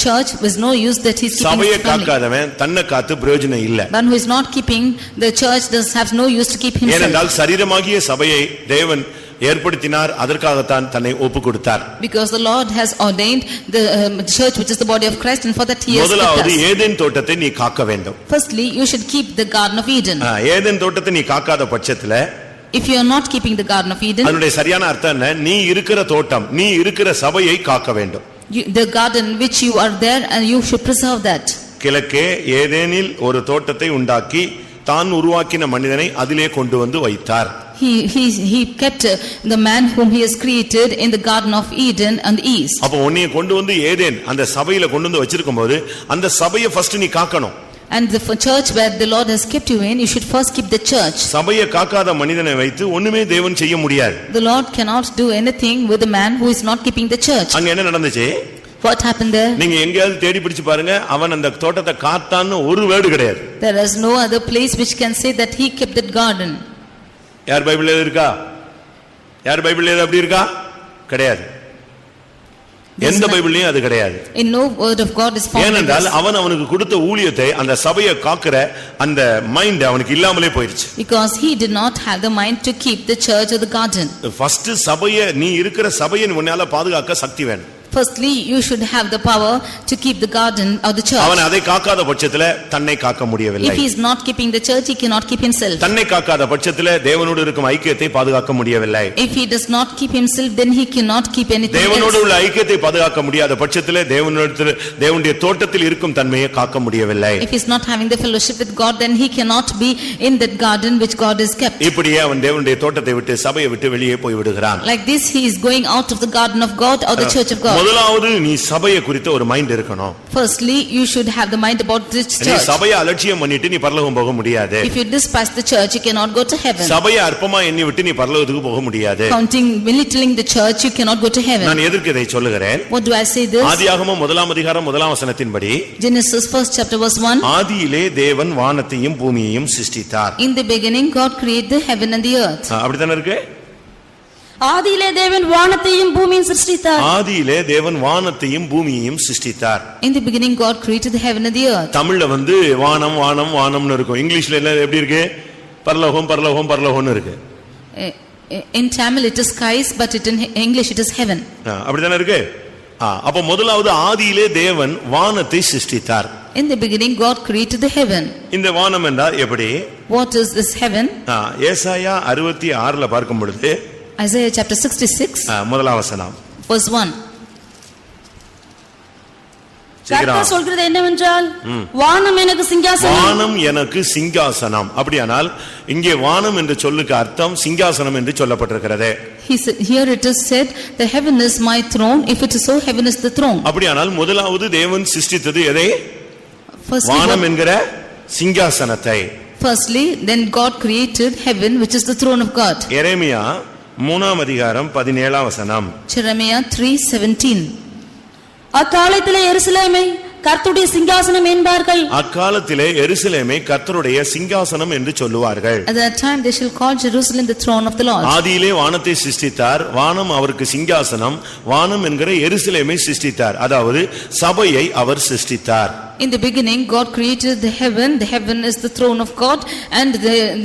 church is no use that he is keeping சபையை his family. காக்காதவன் தன்னை காத்து பிரயோஜனம் இல்ல. One who is not keeping the church does have no use to keep himself. ஏனென்றால் சரீரமாகிய சபையை தேவன் ஏற்படுத்தினார், அதற்காகத்தான் தன்னை ஒப்பு கொடுத்தார். Because the Lord has ordained the church which is the body of Christ, and for that he has kept us. முதலாவது ஏதேன் தோட்டத்தை நீ காக்க வேண்டும். Firstly, you should keep the garden of Eden. Eden தோட்டத்தை நீ காக்காத பட்சத்துல If you are not keeping the garden of Eden, அதனுடைய சரியான அர்த்தம் என்ன? நீ இருக்கிற தோட்டம், நீ இருக்கிற சபையை காக்க வேண்டும். the garden which you are there, and you should preserve that. கிழக்கே ஏதேனில் ஒரு தோட்டத்தை உண்டாக்கி தான் உருவாக்கின மனிதனை அதிலே கொண்டு வந்து வைத்தார். He kept the man whom he has created in the garden of Eden on the east. அப்ப உன்னை கொண்டு வந்து ஏதேன் அந்த சபையில கொண்டு வந்து வச்சிருக்கும்போது அந்த சபையை ஃபர்ஸ்ட் நீ காக்கணும். And the church where the Lord has kept you in, you should first keep the church. சபையை காக்காத மனிதனை வைத்து ஒண்ணுமே தேவன் செய்ய முடியாது. The Lord cannot do anything with a man who is not keeping the church. அங்க என்ன நடந்துச்சு? What happened there? நீங்க எங்கயாவது தேடி பிடிச்சு பாருங்க, அவன் அந்த தோட்டத்தை காத்தான்னு ஒரு வேர்டு கிடையாது. There is no other place which can say that he kept that garden. யார் பைபிள்ல இருக்கா? யார் பைபிள்ல அப்படி இருக்கா? கிடையாது. எந்த பைபிள்லயும் அது கிடையாது. In no word of God is found. ஏனென்றால் அவனுக்கு கொடுத்த ஊழியத்தை அந்த சபையை காக்கிற அந்த மைண்ட் அவனுக்கு இல்லாமலே போயிடுச்சு. Because he did not have the mind to keep the church or the garden. First சபையை, நீ இருக்கிற சபையை உன்னால பாதுகாக்க சக்தி வேணும். Firstly, you should have the power to keep the garden or the church. அவன் அதை காக்காத பட்சத்துல தன்னை காக்க முடியவில்லை. If he is not keeping the church, he cannot keep himself. தன்னை காக்காத பட்சத்துல தேவனோடு இருக்கும் ஐக்கியத்தை பாதுகாக்க முடியவில்லை. If he does not keep himself, then he cannot keep anything else. தேவனோடு உள்ள ஐக்கியத்தை பாதுகாக்க முடியாத பட்சத்துல தேவனுடைய தோட்டத்தில் இருக்கும் தன்மையை காக்க முடியவில்லை. If he is not having the fellowship with God, then he cannot be in that garden which God has kept. இப்படியே அவன் தேவனுடைய தோட்டத்தை விட்டு சபையை விட்டு வெளியே போய் விடுகிறான். Like this, he is going out of the garden of God or the church of God. முதலாவது நீ சபையை குறித்த ஒரு மைண்ட் இருக்கணும். Firstly, you should have the mind about this church. நீ சபையை அலட்சியம் பண்ணிட்டு நீ பரலோகம் போக முடியாது. If you despise the church, you cannot go to heaven. சபையை அற்பமா எண்ணி விட்டு நீ பரலோகத்துக்கு போக முடியாது. Counting, belittling the church, you cannot go to heaven. நான் எதற்கு இதை சொல்லுகிறேன்? What do I say this? ஆதியாகமம் 1ஆம் அதிகாரம் 1ஆம் வசனத்தின்படி, Genesis 1st chapter verse 1. ஆதியிலே தேவன் வானத்தையும் பூமியையும் சிருஷ்டித்தார். In the beginning, God created the heaven and the earth. அப்படிதானே இருக்கு? ஆதியிலே தேவன் வானத்தையும் பூமியையும் சிருஷ்டித்தார். ஆதியிலே தேவன் வானத்தையும் பூமியையும் சிருஷ்டித்தார். In the beginning, God created the heaven and the earth. தமிழ்ல வானம் வானம் வானம்னு இருக்கும். இங்கிலீஷ்ல என்ன எப்படி இருக்கு? பரலோகம் பரலோகம் பரலோகம்னு இருக்கு. In Tamil it is skies, but in English it is heaven. அப்படிதானே இருக்கு? அப்ப முதலாவது ஆதியிலே தேவன் வானத்தை சிருஷ்டித்தார். In the beginning, God created the heaven. இந்த வானம் என்றால் எப்படி? What is this heaven? ஏசாயா 66ல பார்க்கும் பொழுது, Isaiah chapter 66 முதலாம் வசனம் verse 1. கர்த்தர் சொல்கிறது என்னவென்றால், வானம் எனக்கு சிங்காசனம். வானம் எனக்கு சிங்காசனம். அப்படியானால் இங்கே வானம் என்ற சொல்லுக்கு அர்த்தம் சிங்காசனம் என்று சொல்லப்பட்டிருக்கிறது. Here it is said, the heaven is my throne. If it is so, heaven is the throne. அப்படியானால் முதலாவது தேவன் சிருஷ்டித்தது எதை? வானம் என்கிற சிங்காசனத்தை. Firstly, then God created heaven, which is the throne of God. எரேமியா 3ஆம் அதிகாரம் 17ஆம் வசனம். Jeremiah 3:17. அக்காலத்திலே எருசலேமை கர்த்தருடைய சிங்காசனம் என்பார்கள். அக்காலத்திலே எருசலேமை கர்த்தருடைய சிங்காசனம் என்று சொல்லுவார்கள். At that time they shall call Jerusalem the throne of the Lord. ஆதியிலே வானத்தை சிருஷ்டித்தார், வானம் அவருக்கு சிங்காசனம், வானம் என்கிற எருசலேமை சிருஷ்டித்தார். அதாவது சபையை அவர் சிருஷ்டித்தார். In the beginning God created the heaven is the throne of God, and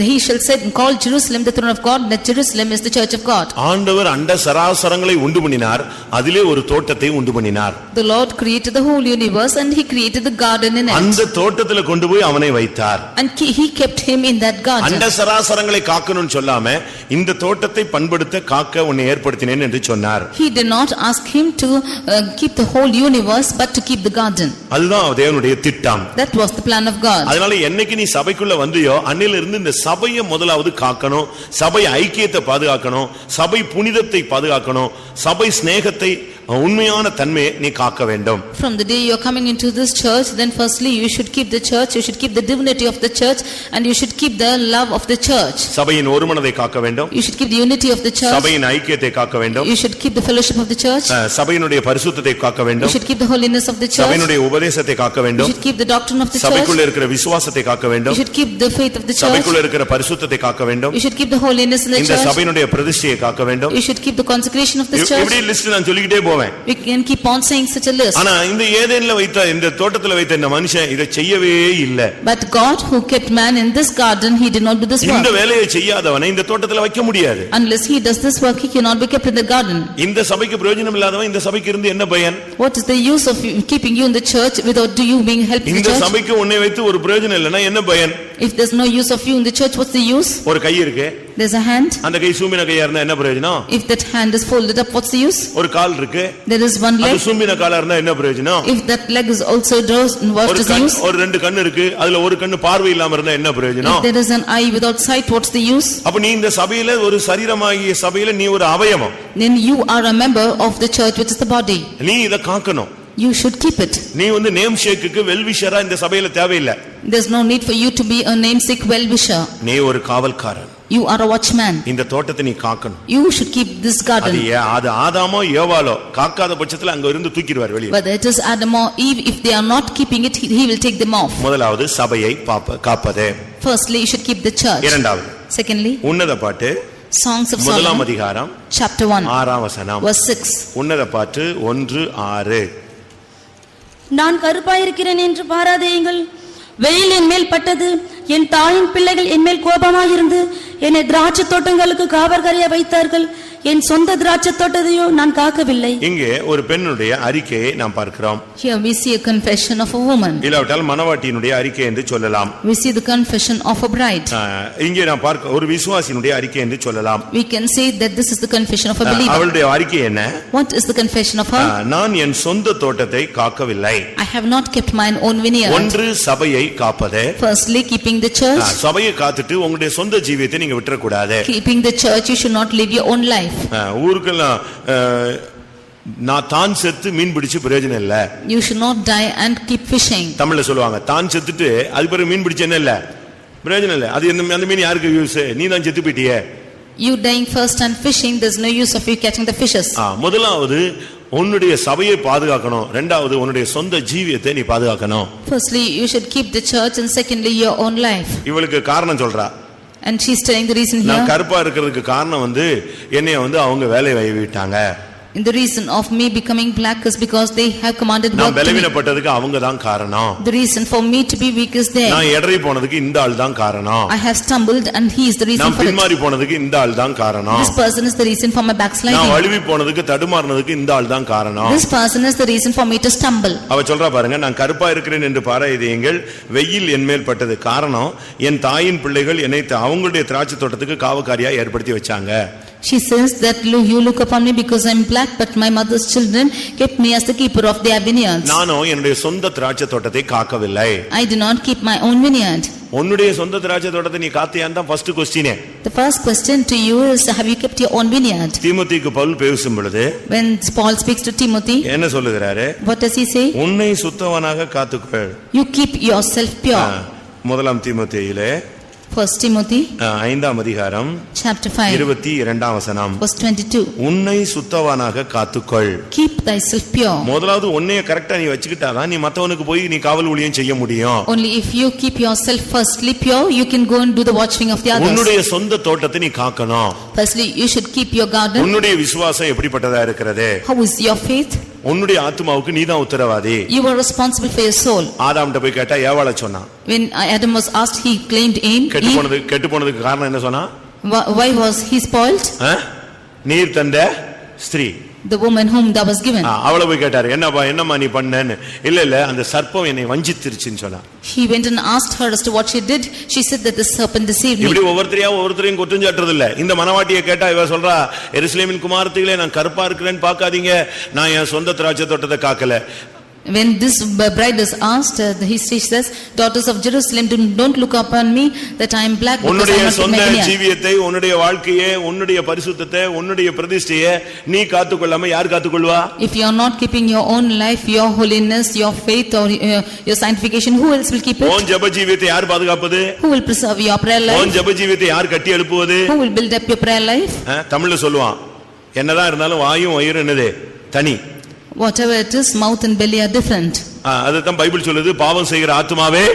he shall set and call Jerusalem the throne of God, that Jerusalem is the church of God. ஆண்டவர் அண்ட சராசரங்களை உண்டு பண்ணினார், அதிலே ஒரு தோட்டத்தை உண்டு பண்ணினார். The Lord created the whole universe and he created the garden in it. அந்த தோட்டத்திலே கொண்டு போய் அவனை வைத்தார். And he kept him in that garden. அண்ட சராசரங்களை காக்கணும்னு சொல்லாம இந்த தோட்டத்தை பண்படுத்த காக்க உன்னை ஏற்படுத்தினேன் என்று சொன்னார். He did not ask him to keep the whole universe, but to keep the garden. அதுதான் தேவனுடைய திட்டம். That was the plan of God. அதனால என்னைக்கு நீ சபைக்குள்ள வந்தியோ அன்னில இருந்து இந்த சபையை முதலாவது காக்கணும், சபை ஐக்கியத்தை பாதுகாக்கணும், சபை புனிதத்தை பாதுகாக்கணும், சபை ஸ்நேகத்தை உண்மையான தன்மையை நீ காக்க வேண்டும். From the day you are coming into this church, then firstly you should keep the church, you should keep the divinity of the church, and you should keep the love of the church. சபையின் ஒருமனதை காக்க வேண்டும். You should keep the unity of the church. சபையின் ஐக்கியத்தை காக்க வேண்டும். You should keep the fellowship of the church. சபையினுடைய பரிசுத்தத்தை காக்க You வேண்டும். should keep the holiness of the church. சபையினுடைய உபதேசத்தை காக்க You வேண்டும். should keep the doctrine of the church. சபைக்குள்ள இருக்கிற விசுவாசத்தை காக்க You வேண்டும். should keep the faith of the church. சபைக்குள்ள இருக்கிற பரிசுத்தத்தை காக்க வேண்டும். You should keep the holiness in the இந்த church. சபையினுடைய பிரதிஷ்டையை காக்க வேண்டும். You should keep the consecration of the church. இப்படி லிஸ்ட் நான் சொல்லிக்கிட்டே போவேன். We can keep on saying such a list. ஆனா இந்த ஏதேன்ல வைத்த இந்த தோட்டத்துல வைத்த இந்த மனுஷன் இதை செய்யவே இல்ல. But God who kept man in this garden, he did not do this work. இந்த வேலையை செய்யாதவனை இந்த தோட்டத்துல வைக்க முடியாது. Unless he does this work, he cannot be kept in the garden. இந்த சபைக்கு பிரயோஜனம் இல்லாதவன் இந்த சபைக்கு இருந்து என்ன பயன்? What is the use of keeping you in the church without you being helped in the இந்த church? சபைக்கு உன்னை வைத்து ஒரு பிரயோஜனம் இல்லனா என்ன பயன்? If there's no use of you in the church, what's the use? ஒரு கை இருக்கு. There's a hand. அந்த கை சூம்பின கையா இருந்தா என்ன பிரயோஜனம்? If that hand is folded up, what's the use? ஒரு கால் இருக்கு. There is one அது leg. சூம்பின காலா இருந்தா என்ன பிரயோஜனம்? If that leg is also drossed, what is the use? ஒரு ரெண்டு கண்ணு இருக்கு. அதுல ஒரு கண்ணு பார்வை இல்லாம இருந்தா என்ன பிரயோஜனம்? If there is an eye without sight, what's the use? அப்ப நீ இந்த சபையில ஒரு சரீரமாகிய சபையில நீ ஒரு அவயவம். Then you are a member of the church, which is the body. நீ இத காக்கணும். You should keep it. நீ வந்து நேம் ஷேக்குக்கு வெல்விஷரா இந்த சபையில தேவையில்லை. There's no need for you to be a namesake well-wisher. நீ ஒரு காவல்காரன். You are a watchman. இந்த தோட்டத்தை நீ காக்கணும். You should keep this garden. அது ஆதாமோ ஏவாளோ காக்காத பட்சத்துல அங்க இருந்து தூக்கிடுவார் வெளியே. Whether it is Adam or Eve, if they are not keeping it, he will take them off. முதலாவது சபையை காப்பதே. Firstly, you should keep the church. இரண்டாவது, Secondly, உன்னத பாட்டு Songs of முதலாம் Solomon, அதிகாரம் chapter 1, 6ஆம் வசனம். verse 6. உன்னத பாட்டு 1:6. நான் கருப்பாயிருக்கிறேன் என்று பாராதேயுங்கள். வெயில் என் மேல் பட்டது, என் தாயின் பிள்ளைகள் என் மேல் கோபமாயிருந்து என்னை திராட்சை தோட்டங்களுக்கு காவற்காரியா வைத்தார்கள். என் சொந்த திராட்சை தோட்டத்தையோ நான் காக்கவில்லை. இங்கே ஒரு பெண்ணுடைய அறிக்கையை நாம் பார்க்கிறோம். Here we see a confession of a woman. இல்லாவிட்டால் மணவாட்டியினுடைய அறிக்கை என்று சொல்லலாம். We see the confession of a bride. இங்கே நாம் பார்க்க ஒரு விசுவாசியினுடைய அறிக்கை என்று சொல்லலாம். We can say that this is the confession of a believer. அவளுடைய அறிக்கை என்ன? What is the confession of her? நான் என் சொந்த தோட்டத்தை காக்கவில்லை. I have not kept mine own vineyard. ஒன்று சபையை காப்பதே. Firstly, keeping the church. சபையை காத்துட்டு உங்களுடைய சொந்த ஜீவியத்தை நீங்க விட்டுற கூடாது. Keeping the church, you should not live your own life. ஊருக்கெல்லாம் நான் தான் செத்து மீன் பிடிச்சு பிரயோஜனம் இல்ல. You should not die and keep fishing. தமிழ்ல சொல்லுவாங்க தான் செத்துட்டு அது பிறகு மீன் பிடிச்சு என்ன இல்ல பிரயோஜனம் இல்ல. அது அந்த மீன் யாருக்கு யூஸ்? நீ தான் செத்து போயிட்டியே. You dying first and fishing, there's no use of you catching the fishes. முதலாவது உன்னுடைய சபையை பாதுகாக்கணும். இரண்டாவது உன்னுடைய சொந்த ஜீவியத்தை நீ பாதுகாக்கணும். Firstly, you should keep the church, and secondly, your own life. இவளுக்கு காரணம் சொல்றா. And she's telling the reason here. நான் கருப்பா இருக்கிறதுக்கு காரணம் என்னைய அவங்க வேலை வைவிட்டாங்க. And the reason of me becoming black is because they have commanded work to me. நான் பலவீனப்பட்டதுக்கு அவங்க தான் காரணம். The reason for me to be weak is there. நான் எடறி போனதுக்கு இந்த ஆள் தான் காரணம். I have stumbled and he is the reason நான் for it. பின்மாறி போனதுக்கு இந்த ஆள் தான் காரணம். This person is the reason for my backsliding. நான் வழுவி போனதுக்கு தடுமாறினதுக்கு இந்த ஆள் தான் காரணம். This person is the reason for me to stumble. அவ சொல்றா பாருங்க, நான் கருப்பா இருக்கிறேன் என்று பாராதீங்கள், வெயில் என் மேல் பட்டது. காரணம் என் தாயின் பிள்ளைகள் என்னை அவங்களுடைய திராட்சை தோட்டத்துக்கு காவக்காரியா ஏற்படுத்தி வச்சாங்க. She says that you look upon me because I am black, but my mother's children kept me as the keeper of their vineyards. நானோ என்னுடைய சொந்த திராட்சை தோட்டத்தை காக்கவில்லை. I do not keep my own vineyard. உன்னுடைய சொந்த திராட்சை தோட்டத்தை நீ காத்தியான்னு தான் first question. The first question to you is, have you kept your own vineyard? தீமோத்தேயுக்கு பவுல் பேசும் பொழுது When Paul speaks to Timothy, என்ன சொல்லுகிறாரு? what does he say? உன்னை சுத்தவனாக காத்துக்கொள். You keep yourself pure. முதலாம் தீமோத்தேயுவிலே First Timothy 5ஆம் அதிகாரம் chapter 5 22ஆம் வசனம். verse 22. உன்னை சுத்தவானாக காத்துக்கொள். Keep thyself pure. முதலாவது உன்னைய கரெக்ட்டா நீ வச்சுக்கிட்டாதான் நீ மத்தவனுக்கு போய் நீ காவல் ஊழியம் செய்ய முடியும். Only if you keep yourself firstly pure, you can go and do the watching of the others. உன்னுடைய சொந்த தோட்டத்தை நீ காக்கணும். Firstly, you should keep your garden. உன்னுடைய விசுவாசம் எப்படிப்பட்டதா இருக்கிறது? How is your faith? உன்னுடைய ஆத்துமாவுக்கு நீதான் உத்தரவாதி. You are responsible for your soul. ஆதாம்கிட்ட போய் கேட்டா ஏவாள சொன்னான். When Adam was asked, he claimed Eve. கெட்டு போனதுக்கு காரணம் என்ன சொன்னா? Why was he spoiled? நீர் தந்த ஸ்திரீ, the woman whom thou was given. அவளை போய் கேட்டாரு, என்னம்மா நீ பண்ணன்னு. இல்ல அந்த சர்ப்பம் என்னை வஞ்சித்திருச்சுன்னு சொன்னா. He went and asked her as to what she did. She said that the serpent deceived me. இப்படி ஒவ்வொருத்தரையும் குற்றம் சாட்டுறது இல்ல. இந்த மனவாட்டியை கேட்டா இவ சொல்றா, எருசலேமின் குமாரத்திகளே நான் கருப்பா இருக்கிறேன்னு பாக்காதீங்க, நான் என் சொந்த திராட்சை தோட்டத்தை காக்கல. When this bride is asked, he says, daughters of Jerusalem, don't look upon me that I am black because I உன்னுடைய am not சொந்த in my area. ஜீவியத்தை, உன்னுடைய வாழ்க்கையை, உன்னுடைய பரிசுத்தத்தை, உன்னுடைய பிரதிஷ்டையை நீ காத்துக்கொள்ளாம யார் காத்துக்கொள்வா? If you are not keeping your own life, your holiness, your faith or your sanctification, who else will keep it? உன் ஜெப ஜீவியத்தை யார் பாதுகாப்பது? Who will preserve your prayer life? உன் ஜெப ஜீவியத்தை யார் கட்டி எழுப்புவது? Who will build up your prayer life? தமிழ்ல சொல்லுவான், என்னதான் இருந்தாலும் வாயும் வயிறும் என்னது தனி. Whatever it is, mouth and belly are different. அதுதான் பைபிள் சொல்லுது, பாவம் செய்கிற ஆத்துமாவே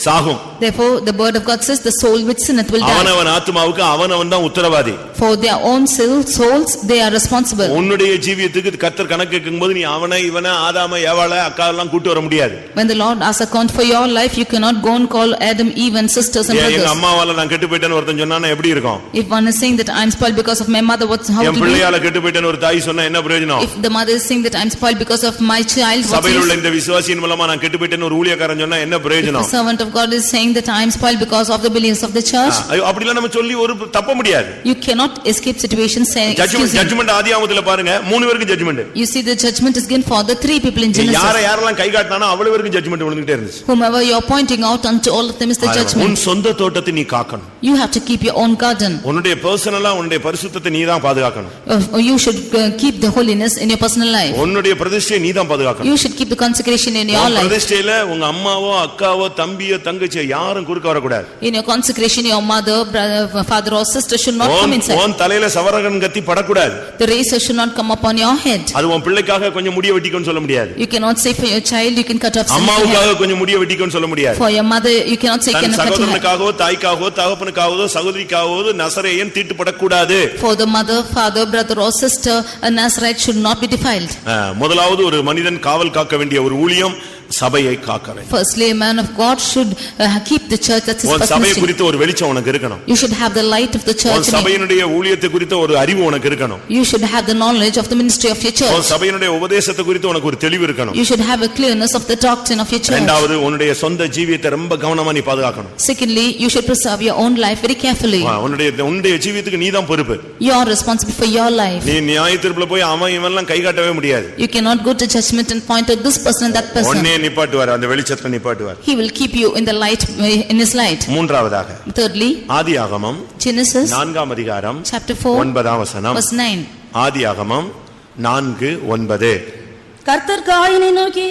சாகும். Therefore the word of God says the soul which sinneth will die. அவனவன் ஆத்துமாவுக்கு அவனவன் தான் உத்தரவாதி. For their own souls they are responsible. உன்னுடைய ஜீவியத்துக்கு கர்த்தர் கணக்கு கேட்கும்போது நீ அவனை இவனை ஆதாம ஏவாளை அக்கா எல்லாம் கூட்டி வர முடியாது. When the Lord asks account for your life, you cannot go and call Adam, Eve and sisters and brothers. எங்க அம்மாவால நான் கெட்டு போயிட்டேன்னு ஒருத்தன் சொன்னானே எப்படி இருக்கும்? If one is saying that I am spoiled because of my mother, how to என் பிள்ளையால கெட்டு போயிட்டேன்னு ஒரு தாய் சொன்னா என்ன பிரயோஜனம்? If the mother is saying that I am spoiled because of my child, சபையில் உள்ள இந்த விசுவாசியின் மூலமா நான் கெட்டு போயிட்டேன்னு ஒரு ஊழியக்காரன் சொன்னா என்ன பிரயோஜனம்? If the servant of God is saying that I am spoiled because of the beliefs of the church, அப்படிலாம் நம்ம சொல்லி ஒரு தப்ப முடியாது. you cannot escape situations saying judgment ஆதியாகமத்துல பாருங்க, மூணு பேருக்கு judgment. You see the judgment is given for the three people in Genesis. யாரெல்லாம் கை காட்டினானோ அவ்வளவு பேருக்கு judgment விழுந்துட்டே இருந்துச்சு. Whomever you are pointing out unto all of them is the judgment. உன் சொந்த தோட்டத்தை நீ காக்கணும். You have to keep your own garden. உன்னுடைய பர்சனலா உன்னுடைய பரிசுத்தத்தை நீ தான் பாதுகாக்கணும். You should keep the holiness in your personal life. உன்னுடைய பிரதிஷ்டையை நீ தான் பாதுகாக்கணும். You should keep the consecration in your life. பிரதிஷ்டையில உங்க அம்மாவோ அக்காவோ தம்பியோ தங்கச்சியோ யாரும் குறுக்க வர கூடாது. In your consecration, your mother, brother, father or sister should not come inside. உன் தலையில சவரகன் கத்தி படக்கூடாது. The razor should not come upon your head. அது உன் பிள்ளைக்காக கொஞ்சம் முடிய வெட்டிக்கொன்னு சொல்ல முடியாது. You cannot say for your child you can cut off some hair. அம்மாவுக்காக கொஞ்சம் முடிய வெட்டிக்கொன்னு சொல்ல முடியாது. For your mother you cannot say can cut your hair. சகோதரனுக்காகவோ தாய்க்காகவோ தகப்பனுக்காகவோ சகோதரிக்காகவோ நசரேயன் தீட்டுப்படக்கூடாது. For the mother, father, brother or sister, a Nazirite should not be defiled. முதலாவது ஒரு மனிதன் காவல் காக்க வேண்டிய ஒரு ஊழியம் சபையை காக்க வேண்டும். Firstly, a man of God should keep the church. That's his first சபையை mission. குறித்த ஒரு வெளிச்சம் உனக்கு இருக்கணும். You should have the light of the church. சபையினுடைய ஊழியத்தை குறித்த ஒரு அறிவு உனக்கு இருக்கணும். You should have the knowledge of the ministry of your church. சபையினுடைய உபதேசத்தை குறித்து உனக்கு ஒரு தெளிவு இருக்கணும். You should have a clearness of the doctrine of your church. இரண்டாவது உன்னுடைய சொந்த ஜீவியத்தை ரொம்ப கவனமா நீ பாதுகாக்கணும். Secondly, you should preserve your own life very carefully. உன்னுடைய ஜீவியத்துக்கு நீ தான் பொறுப்பு. You are responsible for your life. நீ நியாயத்தீர்ப்புல போய் அவன் இவன்லாம் கை காட்டவே முடியாது. You cannot go to judgment and point out this person and that person. உன்னை நிப்பாட்டுவார், அந்த வெளிச்சத்தை நிப்பாட்டுவார். He will keep you in the light, in his light. மூன்றாவதாக Thirdly, ஆதியாகமம் Genesis 4ஆம் அதிகாரம் chapter 4 9ஆம் வசனம். verse 9. ஆதியாகமம் 4:9. கர்த்தர் காயினை நோக்கி,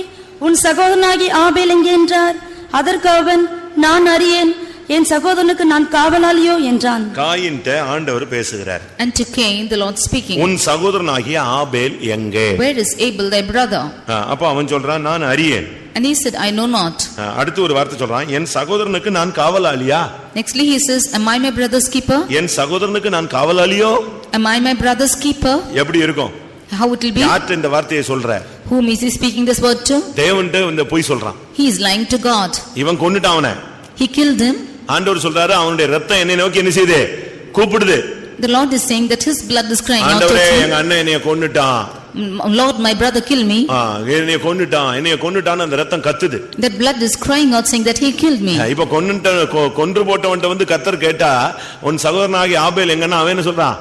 உன் சகோதரனாகி ஆபேல் எங்கே என்றார். அதற்கு அவன், நான் அறியேன், என் சகோதரனுக்கு நான் காவலாளியோ என்றான். காயின்ட்ட ஆண்டவர் பேசுகிறார். And to Cain the Lord speaking. உன் சகோதரனாகிய ஆபேல் எங்கே? Where is Abel thy brother? அப்ப அவன் சொல்றான், நான் அறியேன். And he said, I know not. அடுத்து ஒரு வார்த்தை சொல்றான், என் சகோதரனுக்கு நான் காவலாளியா? Nextly he says, am I my brother's keeper? என் சகோதரனுக்கு நான் காவலாளியோ? Am I my brother's keeper? எப்படி இருக்கும்? How it will be? யார்ட்ட இந்த வார்த்தையை சொல்ற? Whom is he speaking this word to? தேவன்ட்ட இந்த பொய் சொல்றான். He is lying to God. இவன் கொன்னுட்டான் அவனை. He killed him. ஆண்டவர் சொல்றாரு, அவனுடைய ரத்தம் என்னை நோக்கி என்ன செய்யுது? கூப்பிடுது. The Lord is saying that his blood is crying out to ஆண்டவரே, him. எங்க அண்ணன் என்னைய கொன்னுட்டான். Lord, my brother killed me. என்னைய கொன்னுட்டான் அந்த ரத்தம் கத்துது. That blood is crying out saying that he killed me. இப்ப கொன்று போட்டவன்ட்ட வந்து கர்த்தர் கேட்டா, உன் சகோதரனாகிய ஆபேல் எங்கன்னா அவன் என்ன சொல்றான்?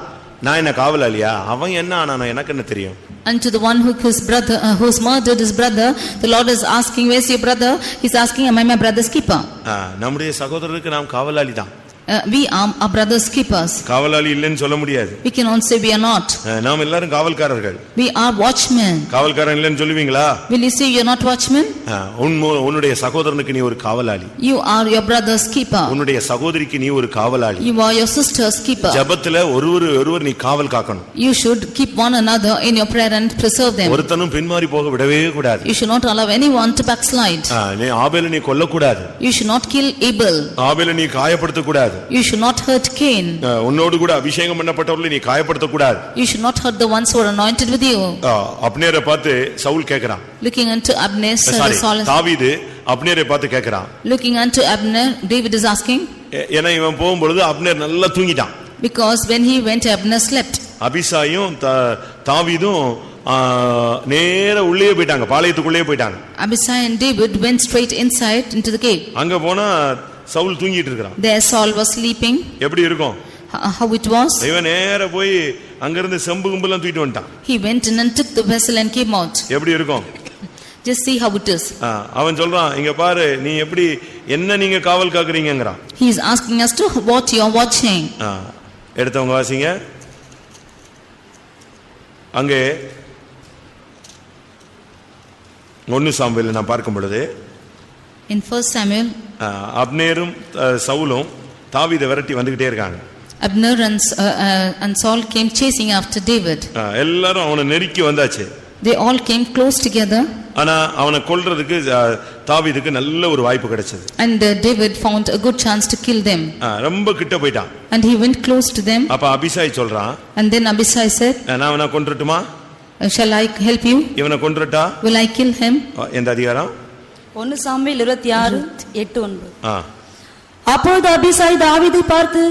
நான் என்ன காவலாளியா? அவன் என்ன ஆனா எனக்கு என்ன தெரியும்? And to the one who's murdered his brother, the Lord is asking, where's your brother? He's asking, am I my brother's keeper? நம்முடைய சகோதரருக்கு நாம் காவலாளி தான். We are our brother's keepers. காவலாளி இல்லைன்னு சொல்ல முடியாது. We cannot say we are not. நாம் எல்லாரும் காவல்காரர்கள். We are watchmen. காவல்காரன் இல்லைன்னு சொல்லுவீங்களா? Will you say you are not watchmen? உன்னுடைய சகோதரனுக்கு நீ ஒரு காவலாளி. You are your brother's keeper. உன்னுடைய சகோதரிக்கு நீ ஒரு காவலாளி. You are your sister's keeper. ஜெபத்துல ஒருவர் நீ காவல் காக்கணும். You should keep one another in your prayer and preserve them. ஒருத்தனும் பின்மாறி போக விடவே கூடாது. You should not allow anyone to backslide. நீ ஆபேலை நீ கொல்ல கூடாது. You should not kill Abel. ஆபேலை நீ காயப்படுத்த கூடாது. You should not hurt Cain. உன்னோடு கூட அபிஷேகம் பண்ணப்பட்டவர்களை நீ காயப்படுத்த கூடாது. You should not hurt the ones who are anointed with you. அப்னேரை பார்த்து சவுல் கேக்குறான். Looking unto Abner, தாவீது அப்னேரை பார்த்து கேக்குறான். Looking unto Abner, David is asking. ஏன்னா இவன் போகும்பொழுது அப்னேர் நல்லா தூங்கிட்டான். Because when he went, Abner slept. அபிசாயும் தாவீதும் நேர உள்ளே போயிட்டாங்க, பாளையத்துக்குள்ளே போயிட்டாங்க. Abisai and David went straight inside into the cave. அங்க போனா சவுல் தூங்கிட்டு இருக்கான். There Saul was sleeping. எப்படி இருக்கும்? How it was? இவன் நேர போய் அங்க இருந்து செம்பு கும்பெல்லாம் தூக்கிட்டு வந்துட்டான். He went in and took the vessel and came out. எப்படி இருக்கும்? Just see how it is. அவன் சொல்றான், இங்க பாரு நீ எப்படி என்ன நீங்க காவல் காக்குறீங்கங்கறான். He is asking us to what you are watching. எடுத்தவங்க வாசிங்க. அங்கே 1 சாமுவேல் நான் பார்க்கும் பொழுது in 1 Samuel அப்னேரும் சவுலும் தாவீதை விரட்டி வந்துகிட்டே இருக்காங்க. Abner and Saul came chasing after David. எல்லாரும் அவனை நெருக்கி வந்தாச்சு. They all came close together. ஆனா அவனை கொல்றதுக்கு தாவீதுக்கு நல்ல ஒரு வாய்ப்பு கிடைச்சது. And David found a good chance to kill them. ரொம்ப கிட்ட போய்ட்டான். And he went close to them. அப்ப அபிசாய் சொல்றான். And then Abisai said, நான் அவனை கொன்றட்டுமா? Shall I help you? இவனை கொன்றட்டா? Will I kill him? எந்த அதிகாரம்? 1 சாமுவேல் 26:8-9. அப்பொழுது அபிசாய் தாவீதை பார்த்து,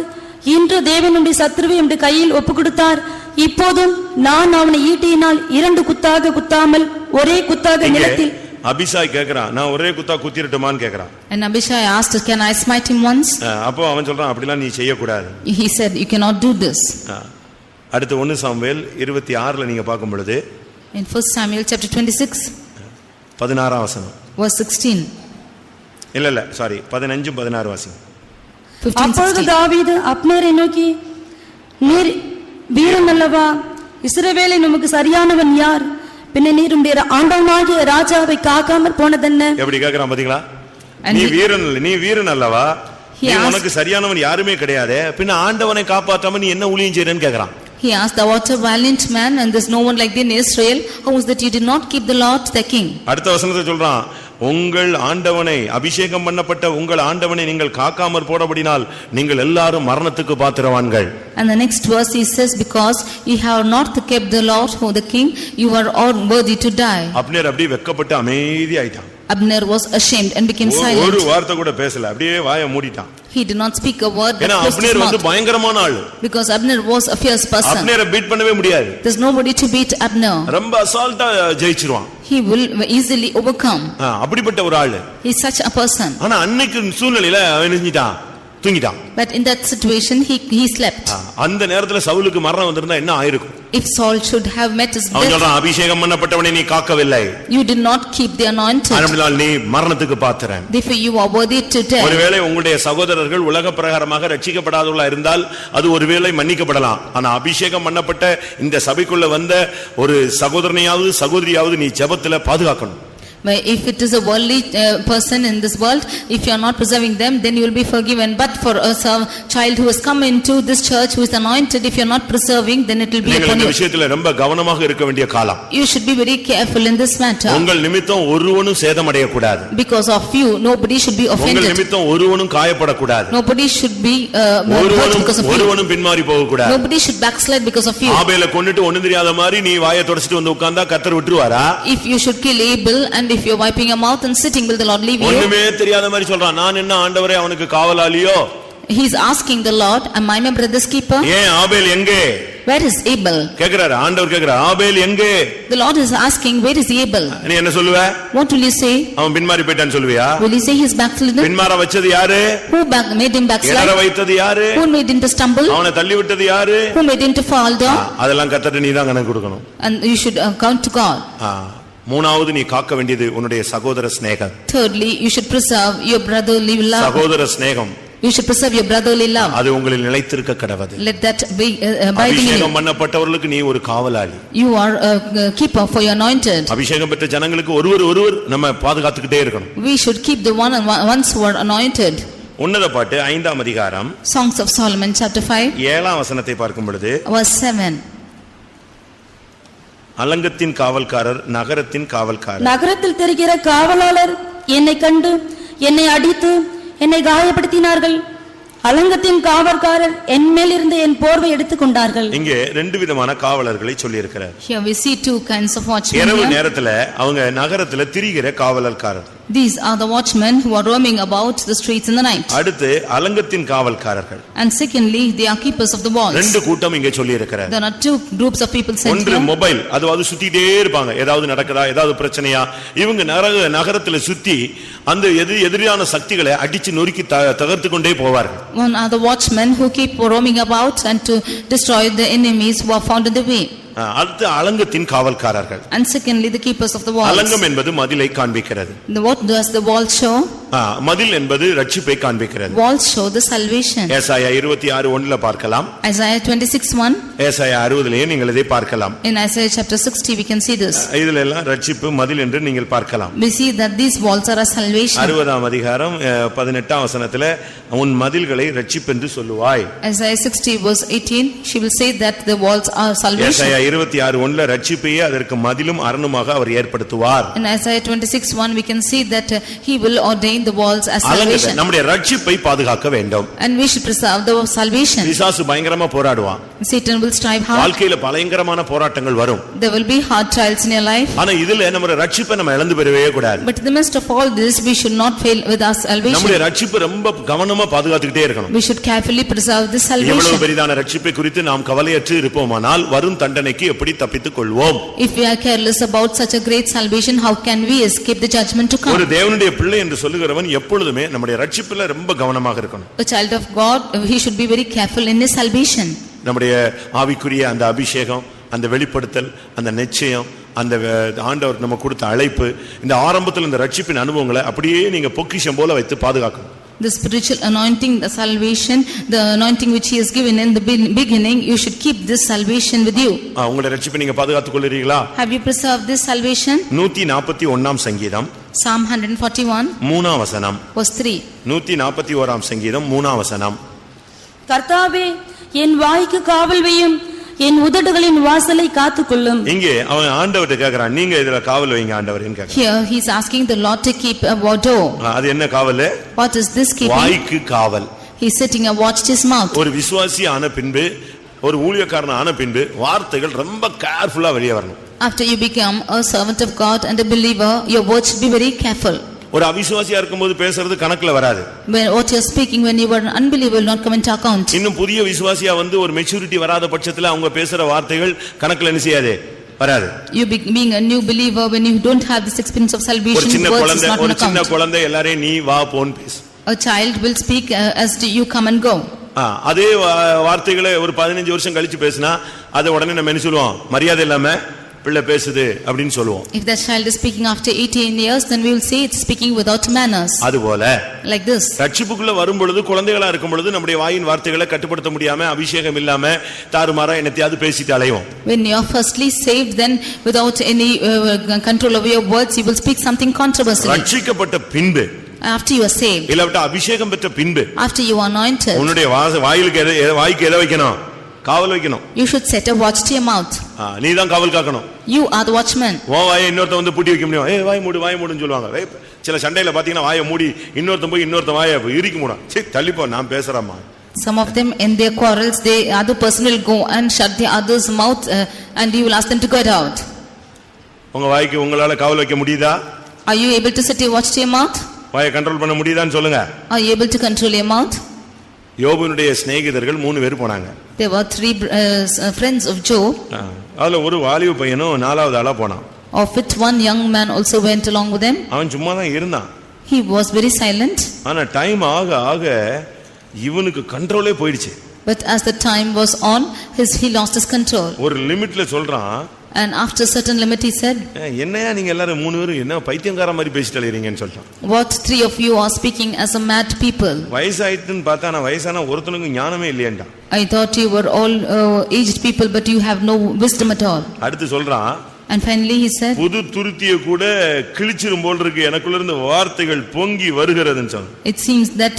இன்று தேவனுடைய சத்துருவை உம்முடைய கையில் ஒப்புக்கொடுத்தார். இப்போதும் நான் அவனை ஈட்டியினால் 2 குத்தாக குத்தாமல் ஒரே குத்தாக நிலத்தில். அபிசாய் கேக்குறான், நான் ஒரே குத்தா குத்திரட்டுமான்னு கேக்குறான். And Abishai asked, can I smite him once? அப்போ அவன் சொல்றான், அப்படிலாம் நீ செய்ய கூடாது. He said, you cannot do this. அடுத்து 1 சாமுவேல் 26ல நீங்க பார்க்கும் பொழுது in 1 Samuel chapter 26 16ஆம் வசனம் verse 16. இல்ல சாரி 15 16 வாசிங்க. அப்பொழுது தாவீது அப்னேரை நோக்கி, நீர் வீரன் அல்லவா? இஸ்ரவேலை நமக்கு சரியானவன் யார்? பின்ன நீர் உம்முடைய ஆண்டவனாகிய ராஜாவை காக்காமற் போனதென்ன? எப்படி கேக்குறான் பாத்தீங்களா? நீ வீரன் அல்லவா? உனக்கு சரியானவன் யாருமே கிடையாது, பின்ன ஆண்டவனை காப்பாற்றாம நீ என்ன ஊழியம் செய்றேன்னு கேக்குறான். He asked, thou art a valiant man, and there's no one like thee in Israel. How is that you did not keep the Lord the king? அடுத்த வசனத்தை சொல்றான், உங்கள் ஆண்டவனை அபிஷேகம் பண்ணப்பட்ட உங்கள் ஆண்டவனை நீங்கள் காக்காமற் போடபடினால் நீங்கள் எல்லாரும் மரணத்துக்கு பாத்திரவான்கள். And the next verse he says, because you have not kept the Lord who the king, you are all worthy to die. Abner அப்படியே வெட்கப்பட்டு அமைதி ஆயிட்டான். Abner was ashamed and became silent. ஒரு வார்த்தை கூட பேசல, அப்படியே வாயை மூடிட்டான். He did not speak a word. ஏன்னா அப்னேர் வந்து பயங்கரமான ஆளு. Because Abner was a fierce person. அப்னேரை பீட் பண்ணவே முடியாது. There's nobody to beat Abner. ரொம்ப அசால்ட்டா ஜெயிச்சிருவான். He will easily overcome. அப்படிப்பட்ட ஒரு ஆளு. He is such a person. ஆனா அன்னைக்கு சூழ்நிலையில அவன் நின்னுட்டான், தூங்கிட்டான். But in that situation he slept. அந்த நேரத்துல சவுலுக்கு மரணம் வந்திருந்தா என்ன ஆயிருக்கும்? If Saul should have met his death. அவன் சொல்றான், அபிஷேகம் பண்ணப்பட்டவனை நீ காக்கவில்லை. You did not keep the anointed. அதனால நீ மரணத்துக்கு பாத்திரன். Therefore you are worthy to die. ஒருவேளை உங்களுடைய சகோதரர்கள் உலக பிரகாரமாக ரட்சிக்கப்படாதவர்களா இருந்தால் அது ஒருவேளை மன்னிக்கப்படலாம். ஆனா அபிஷேகம் பண்ணப்பட்ட இந்த சபைக்குள்ள வந்த ஒரு சகோதரனையாவது சகோதரியாவது நீ ஜெபத்துல பாதுகாக்கணும். If it is a worldly person in this world, if you are not preserving them, then you will be forgiven. But for a child who has come into this church who is anointed, if you are not preserving, then it will be upon you. இந்த விஷயத்துல ரொம்ப கவனமாக இருக்க வேண்டிய காலம். You should be very careful in this matter. உங்கள் நிமித்தம் ஒருவனும் சேதமடைய கூடாது. Because of you, nobody should be offended. உங்கள் நிமித்தம் ஒருவனும் காயப்பட கூடாது. Nobody should be hurt because of you. ஒருவனும் பின்மாறி போக கூடாது. Nobody should backslide because of you. ஆபேலை கொன்னுட்டு ஒண்ணும் தெரியாத மாதிரி நீ வாயை தொடச்சிட்டு வந்து உட்கார்ந்தா கர்த்தர் விட்டுருவாரா? If you should kill Abel and if you are wiping your mouth and sitting, will the Lord leave you? ஒண்ணுமே தெரியாத மாதிரி சொல்றான், நான் என்ன ஆண்டவரே அவனுக்கு காவலாளியோ? He is asking the Lord, am I my brother's keeper? ஏன் ஆபேல் எங்கே? Where is Abel? கேக்குறாரு, ஆண்டவர் கேக்குறாரு, ஆபேல் எங்கே? The Lord is asking, where is Abel? நீ என்ன சொல்லுவ? What will you say? அவன் பின்மாறி போய்ட்டான்னு சொல்லுவியா? Will you say he is backslidden? பின்மாற வச்சது யாரு? Who made him backslide? இடற வைத்தது யாரு? Who made him to stumble? அவனை தள்ளி விட்டது யாரு? Who made him to fall down? அதெல்லாம் கர்த்தர்ட்ட நீ தான் கணக்கு கொடுக்கணும். And you should account to God. மூணாவது நீ காக்க வேண்டியது உன்னுடைய சகோதர ஸ்நேகம். Thirdly, you should preserve your brotherly love. சகோதர ஸ்நேகம். You should preserve your brotherly love. அது உங்களில் நிலைத்திருக்க கடவது. Let that be abiding in you. அபிஷேகம் பண்ணப்பட்டவர்களுக்கு நீ ஒரு காவலாளி. You are a keeper for your anointed. அபிஷேகம் பெற்ற ஜனங்களுக்கு ஒருவர் நம்ம பாதுகாத்துக்கிட்டே இருக்கணும். We should keep the ones who are anointed. உன்னத பாட்டு 5ஆம் அதிகாரம் Songs of Solomon chapter 5 7ஆம் வசனத்தை பார்க்கும் பொழுது verse 7. அலங்கத்தின் காவல்காரர் நகரத்தின் காவல்காரர். நகரத்தில் தெரிகிற காவலாளர் என்னை கண்டு என்னை அடித்து என்னை காயப்படுத்தினார்கள். அலங்கத்தின் காவற்காரர் என் மேல் இருந்து என் போர்வை எடுத்துக் கொண்டார்கள். இங்கே ரெண்டு விதமான காவலர்களை சொல்லி இருக்கிறார். Here we see two kinds of watchmen. இரவு நேரத்துல அவங்க நகரத்துல திரிகிற காவலர்காரர். These are the watchmen who are roaming about the streets in the night. அடுத்து அலங்கத்தின் காவல்காரர்கள். And secondly, they are keepers of the walls. ரெண்டு கூட்டம் இங்கே சொல்லி இருக்கிறார். There are two groups of people sent ஒன்று here. மொபைல், அதுவாது சுத்திட்டே இருப்பாங்க. ஏதாவது நடக்குதா, ஏதாவது பிரச்சனையா, இவங்க நகரத்துல சுத்தி அந்த எதிரான சக்திகளை அடிச்சு நொறுக்கி தகர்த்து கொண்டே போவார்கள். One are the watchmen who keep roaming about and to destroy the enemies who are found in the way. அடுத்து அலங்கத்தின் காவல்காரர்கள். And secondly, the keepers of the walls. அலங்கம் என்பது மதிலை காண்பிக்கிறது. What does the wall show? மதில் என்பது ரட்சிப்பை காண்பிக்கிறது. Walls show the salvation. ஏசாயா 26:1 பார்க்கலாம். Isaiah 26:1. ஏசாயா 60 நீங்கள் இதை பார்க்கலாம். In Isaiah chapter 60 we can see this. இதுல எல்லாம் ரட்சிப்பு மதில் என்று நீங்கள் பார்க்கலாம். We see that these walls are a salvation. 60ஆம் அதிகாரம் 18ஆம் வசனத்திலே உன் மதில்களை ரட்சிப்பு என்று சொல்லுவாய். Isaiah 60 verse 18 she will say that the walls are salvation. ஏசாயா 26:1 ரட்சிப்பையே அதற்கு மதிலும் அரணுமாக அவர் ஏற்படுத்துவார். In Isaiah 26:1 we can see that he will ordain the walls as salvation. நம்முடைய ரட்சிப்பை பாதுகாக்க வேண்டும். And we should preserve the salvation. பிசாசு பயங்கரமா போராடுவான். Satan will strive hard. வாழ்க்கையில பயங்கரமான போராட்டங்கள் வரும். There will be hard trials in your life. ஆனா இதுல நம்ம ரட்சிப்பை நம்ம இழந்து போறவே கூடாது. But in the midst of all this we should not fail with our salvation. நம்முடைய ரட்சிப்பை ரொம்ப கவனமா பாதுகாத்துக்கிட்டே இருக்கணும். We should carefully preserve this salvation. எவ்வளவு பெரிதான ரட்சிப்பை குறித்து நாம் கவலையற்று இருப்போமானால் வரும் தண்டனைக்கு எப்படி தப்பித்துக் கொள்வோம்? If we are careless about such a great salvation, how can we escape the judgment to come? ஒரு தேவனுடைய பிள்ளை என்று சொல்லுகிறவன் எப்பொழுதுமே நம்முடைய ரட்சிப்பில ரொம்ப கவனமாக இருக்கணும். A child of God, he should be very careful in his salvation. நம்முடைய ஆவிக்குரிய அந்த அபிஷேகம், அந்த வெளிப்படுத்தல், அந்த நிச்சயம், அந்த ஆண்டவர் நமக்கு கொடுத்த அழைப்பு, இந்த ஆரம்பத்தில் இந்த ரட்சிப்பின் அனுபவங்களை அப்படியே நீங்க பொக்கிஷம் போல வைத்து பாதுகாக்கணும். The spiritual anointing, the salvation, the anointing which he has given in the beginning, you should keep this salvation with you. உங்களுடைய ரட்சிப்பை நீங்க பாதுகாத்துக் கொள்கிறீர்களா? Have you preserved this salvation? 141ஆம் சங்கீதம் Psalm 141 3ஆம் வசனம். verse 3. 141ஆம் சங்கீதம் 3ஆம் வசனம். கர்த்தாவே என் வாய்க்கு காவல் வையும், என் உதடுகளின் வாசலை காத்துக்கொள்ளும். இங்கே அவன் ஆண்டவர்ட்ட கேக்குறான், நீங்க இதுல காவல் வைங்க ஆண்டவரேன்னு கேக்குறான். Here he is asking the Lord to keep a door. அது என்ன காவல்? What is this keeping? வாய்க்கு காவல். He is sitting and watched his mouth. ஒரு விசுவாசி ஆன பின்பு, ஒரு ஊழியக்காரன் ஆன பின்பு வார்த்தைகள் ரொம்ப கேர்ஃபுல்லா வெளியே வரணும். After you become a servant of God and a believer, your words should be very careful. ஒரு அவிசுவாசியா இருக்கும்போது பேசுறது கணக்குல வராது. When what you are speaking when you were an unbeliever will not come into account. இன்னும் புதிய விசுவாசியா வந்து ஒரு maturity வராத பட்சத்துல அவங்க பேசுற வார்த்தைகள் கணக்குல என்ன செய்யாது, வராது. You being a new believer, when you don't have this experience of salvation, ஒரு சின்ன words is not on ஒரு சின்ன account. குழந்தை எல்லாரையும் நீ வா போன்னு பேசு. A child will speak as to you come and go. அதே வார்த்தைகளை ஒரு 15 வருஷம் கழிச்சு பேசினா அதை உடனே நம்ம என்ன சொல்லுவோம், மரியாதை இல்லாம பிள்ளை பேசுது அப்படின்னு சொல்லுவோம். If that child is speaking after 18 years, then we will say it's speaking without manners. அதுபோல like this. ரட்சிப்புக்குள்ள வரும் பொழுது, குழந்தைகளா இருக்கும் பொழுது நம்முடைய வாயின் வார்த்தைகளை கட்டுப்படுத்த முடியாம, அபிஷேகம் இல்லாம தாறுமாறா என்னத்தையாவது பேசிட்டு அலைவோம். When you are firstly saved, then without any control over your words, you will speak something controversial. ரட்சிக்கப்பட்ட பின்பு, after you are saved, இல்ல அபிஷேகம் பெற்ற பின்பு, after you are anointed, உன்னுடைய வாய்க்கு எதை வைக்கணும்? காவல் வைக்கணும். You should set a watch to your mouth. நீ தான் காவல் காக்கணும். You are the watchman. வாயை இன்னொருத்த வந்து பூட்டி வைக்க முடியும். வாய் மூடுன்னு சொல்லுவாங்க. சில சண்டையில பாத்தீங்கன்னா வாயை மூடி இன்னொருத்த போய் இன்னொருத்த வாயை இறுக்கி மூடும். சரி தள்ளிப்போ நான் பேசுறேம்மா. Some of them in their quarrels, the other person will go and shut the other's mouth and you will ask them to get out. உங்க வாய்க்கு உங்களால காவல் வைக்க முடியுதா? Are you able to set a watch to your mouth? வாயை control பண்ண முடியுதான்னு சொல்லுங்க. Are you able to control your mouth? யோபுனுடைய சிநேகிதர்கள் 3 பேர் போனாங்க. There were 3 friends of Job. அதுல ஒரு வாலிப பையனும் 4வது ஆளா போனான். Of which one young man also went along with them. அவன் சும்மா தான் இருந்தான். He was very silent. ஆனா டைம் ஆக ஆக இவனுக்கு கண்ட்ரோலே போயிடுச்சு. But as the time was on, he lost his control. ஒரு லிமிட்ல சொல்றான். And after a certain limit he said, என்னையா நீங்க எல்லாரும் மூணு பேரும் என்ன பைத்தியக்கார மாதிரி பேசிட்டு அலையறீங்கன்னு சொல்லிட்டான். what three of you are speaking as a mad people? வயசாயிட்டுன்னு பார்த்தா நான் வயசான ஒருத்தனுக்கு ஞானமே இல்லையேண்டா. I thought you were all aged people, but you have no wisdom at all. அடுத்து சொல்றான், And finally he said, புது துருத்தியை கூட கிழிச்சிரும் போல் இருக்கு, எனக்குள்ள இருந்து வார்த்தைகள் பொங்கி வருகிறதுன்னு சொன்னான். it seems that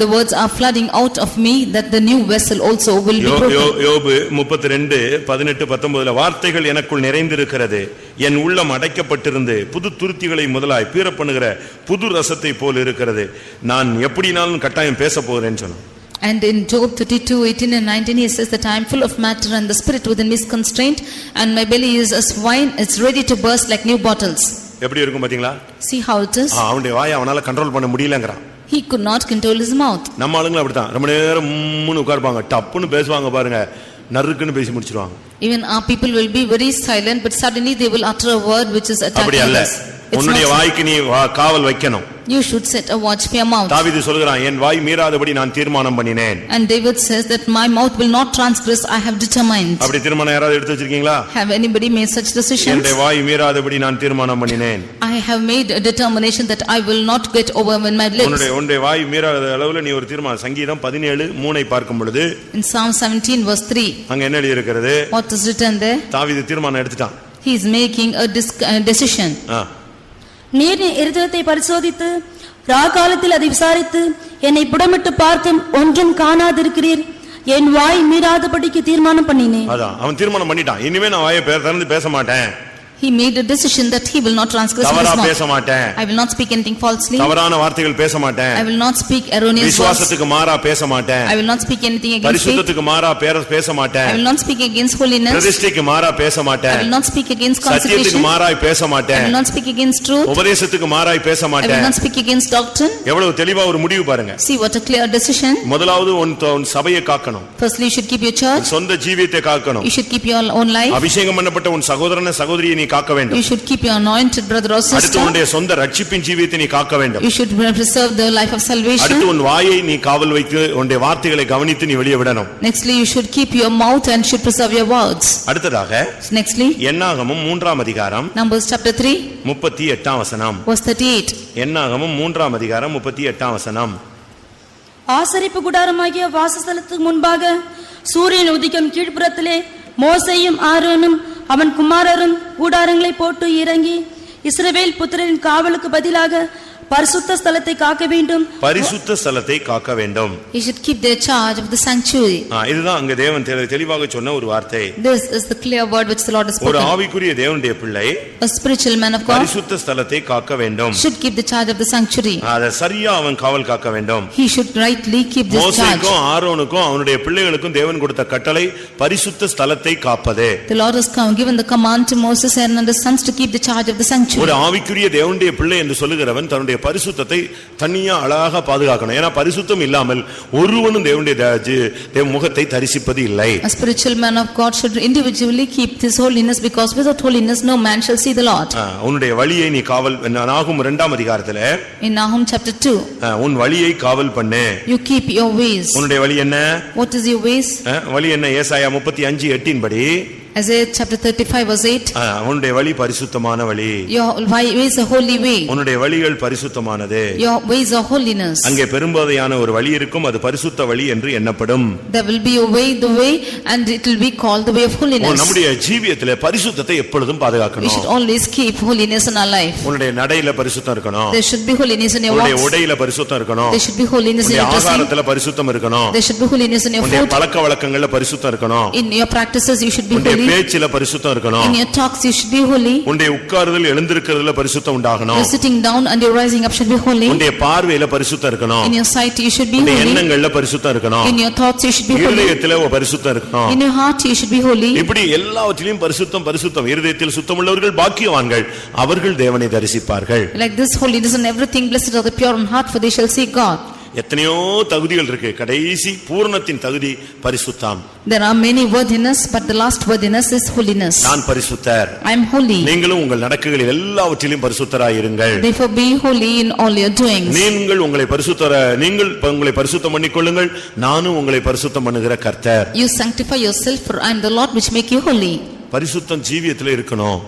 the words are flooding out of me, that the new vessel also will be broken. யோபு 32:18-19 வார்த்தைகள் எனக்குள் நிறைந்திருக்கிறது, என் உள்ளம் அடைக்கப்பட்டிருந்து புது துருத்திகளை முதலாய் பீற பண்ணுகிற புது ரசத்தை போல் இருக்கிறது, நான் எப்படினாலும் கட்டாயம் பேச போறேன்னு சொன்னான். And in Job 32:18 and 19 he says that I am full of matter and the spirit within me is constrained, and my belly is as wine, it's ready to burst like new bottles. எப்படி இருக்கும் பாத்தீங்களா? See how it is. அவனுடைய வாயை அவனால control பண்ண முடியலங்கறான். He could not control his mouth. நம்ம ஆளுங்க அப்படிதான், ரொம்ப நேரம் முன்னு உட்கார்ப்பாங்க, டப்புன்னு பேசுவாங்க பாருங்க, நறுக்குன்னு பேசி முடிச்சிருவாங்க. Even our people will be very silent, but suddenly they will utter a word which is attacking us. உன்னுடைய வாய்க்கு நீ காவல் வைக்கணும். You should set a watch for your mouth. தாவீது சொல்கிறான், என் வாய் மீறாதபடி நான் தீர்மானம் பண்ணினேன். And David says that my mouth will not transgress, I have determined. அப்படி தீர்மானம் யாராவது எடுத்து வச்சிருக்கீங்களா? Have anybody made such decisions? என்னுடைய வாய் மீறாதபடி நான் தீர்மானம் பண்ணினேன். I have made a determination that I will not get over with my lips. உன்னுடைய வாய் மீறாத அளவுல நீ ஒரு தீர்மானம். சங்கீதம் 17:3 பார்க்கும் பொழுது In Psalm 17:3 அங்க என்ன எழுதி இருக்கிறது? what is written there? தாவீது தீர்மானம் எடுத்துட்டான். He is making a decision. நீர் என் இருதயத்தை பரிசோதித்து ராகாலத்தில் அதை விசாரித்து என்னை புடமிட்டு பார்த்தும் ஒன்றும் காணாதிருக்கிறீர், என் வாய் மீறாதபடிக்கு தீர்மானம் பண்ணினேன். அதான் அவன் தீர்மானம் பண்ணிட்டான், இனிமே நான் வாயை திறந்து பேச மாட்டேன். He made a decision that he will not transgress his தவறா mouth. பேச மாட்டேன். I will not speak anything falsely. தவறான வார்த்தைகள் பேச மாட்டேன். I will not speak erroneous words. விசுவாசத்துக்கு மாறா பேச மாட்டேன். I will not speak anything against faith. பரிசுத்தத்துக்கு மாறா பேச மாட்டேன். I will not speak against holiness. பிரதிஷ்டைக்கு மாறா பேச மாட்டேன். I will not speak against consecration. சத்தியத்துக்கு மாறாய் பேச I மாட்டேன். will not speak against truth. உபதேசத்துக்கு மாறாய் பேச I will மாட்டேன். not speak against doctrine. எவ்வளவு தெளிவா ஒரு முடிவு பாருங்க. See what a clear decision. முதலாவது உன் சபையை காக்கணும். Firstly, you should keep your church. சொந்த ஜீவியத்தை காக்கணும். You should keep your own life. அபிஷேகம் பண்ணப்பட்ட உன் சகோதரனை சகோதரியை நீ காக்க வேண்டும். You should keep your anointed brother or அடுத்து sister. உன்னுடைய சொந்த ரட்சிப்பின் ஜீவியத்தை நீ காக்க வேண்டும். You should preserve the life of salvation. அடுத்து உன் வாயை நீ காவல் வைத்து உன்னுடைய வார்த்தைகளை கவனித்து நீ வெளியே விடணும். Nextly, you should keep your mouth and should preserve your words. அடுத்ததாக Nextly, என்னாகமம் 3ஆம் அதிகாரம் Numbers chapter 3 38ஆம் வசனம். verse 38. என்னாகமம் 3ஆம் அதிகாரம் 38ஆம் வசனம். ஆசரிப்பு கூடாரமாகிய வாசஸ்தலத்துக்கு முன்பாக சூரியன் உதிக்கும் கீழ்ப்புறத்திலே மோசேயும் ஆரோனும் அவன் குமாரரும் கூடாரங்களை போட்டு இறங்கி இஸ்ரவேல் புத்திரரின் காவலுக்கு பதிலாக பரிசுத்த ஸ்தலத்தை காக்க வேண்டும். பரிசுத்த ஸ்தலத்தை காக்க வேண்டும். He should keep their charge of the sanctuary. இதுதான் அங்க தேவன் தெளிவாக சொன்ன ஒரு வார்த்தை. This is the clear word which the Lord has spoken. ஒரு ஆவிக்குரிய தேவனுடைய பிள்ளை A spiritual man of God பரிசுத்த ஸ்தலத்தை காக்க வேண்டும். should keep the charge of the sanctuary. அத சரியா அவன் காவல் காக்க வேண்டும். He should rightly keep this charge. மோசேக்கும் ஆரோனுக்கும் அவனுடைய பிள்ளைகளுக்கும் தேவன் கொடுத்த கட்டளை பரிசுத்த ஸ்தலத்தை காப்பதே. The Lord has given the command to Moses and his sons to keep the charge of the sanctuary. ஒரு ஆவிக்குரிய தேவனுடைய பிள்ளை என்று சொல்லுகிறவன் தன்னுடைய பரிசுத்தத்தை தனியா அழகாக பாதுகாக்கணும். ஏன்னா பரிசுத்தம் இல்லாமல் ஒருவனும் தேவனுடைய முகத்தை தரிசிப்பது இல்லை. A spiritual man of God should individually keep this holiness, because without holiness no man shall see the Lord. உன்னுடைய வழியை நீ காவல், நாகும் 2ஆம் அதிகாரத்திலே In Nahum chapter 2 உன் வழியை காவல் பண்ணு. you keep your ways. உன்னுடைய வழி என்ன? What is your ways? வழி என்ன? ஏசாயா 35:8 படி Isaiah chapter 35 verse 8. உன்னுடைய வழி பரிசுத்தமான வழி. Your ways are holy way. உன்னுடைய வழிகள் பரிசுத்தமானது. Your ways are holiness. அங்கே பெரும்பாதையான ஒரு வழி இருக்கும், அது பரிசுத்த வழி என்று எண்ணப்படும். There will be a way, the way, and it will be called the way of holiness. நம்முடைய ஜீவியத்திலே பரிசுத்தத்தை எப்பொழுதும் பாதுகாக்கணும். We should always keep holiness in our life. உன்னுடைய நடையில பரிசுத்தம் இருக்கணும். There should be holiness in your உன்னுடைய walks. உடையில பரிசுத்தம் இருக்கணும். There should be holiness in your dressing. ஆகாரத்தில பரிசுத்தம் இருக்கணும். There should be holiness in your உன்னுடைய food. பழக்கவழக்கங்கள்ல பரிசுத்தம் இருக்கணும். In your practices you should be உன்னுடைய holy. பேச்சில பரிசுத்தம் இருக்கணும். In your talks you should be holy. உன்னுடைய உட்கார்தல் எழுந்திருக்கிறதுல பரிசுத்தம் உண்டாகணும். Your sitting down and your rising up should be holy. உன்னுடைய பார்வையில பரிசுத்தம் இருக்கணும். In your sight you should be உன்னுடைய holy. எண்ணங்கள்ல பரிசுத்தம் இருக்கணும். In your thoughts you should be holy. இருதயத்தில பரிசுத்தம் இருக்கணும். In your heart you should be holy. இப்படி எல்லாவற்றிலும் பரிசுத்தம் பரிசுத்தம். இருதயத்தில் சுத்தமுள்ளவர்கள் பாக்கியவான்கள், அவர்கள் தேவனை தரிசிப்பார்கள். Like this holiness and everything, blessed are the pure in heart, for they shall see God. எத்தனையோ தகுதிகள் இருக்கு. கடைசி பூரணத்தின் தகுதி பரிசுத்தம். There are many worthiness, but the last worthiness is holiness. நான் பரிசுத்தர். I am holy. நீங்களும் உங்கள் நடக்கைகளில் எல்லாவற்றிலும் பரிசுத்தராய் இருங்கள். Therefore be holy in all your doings. நீங்கள் உங்களை பரிசுத்தம் பண்ணிக்கொள்ளுங்கள், நானும் உங்களை பரிசுத்தம் பண்ணுகிற கர்த்தர். You sanctify yourself, for I am the Lord which make you holy. பரிசுத்தம் ஜீவியத்துல இருக்கணும்.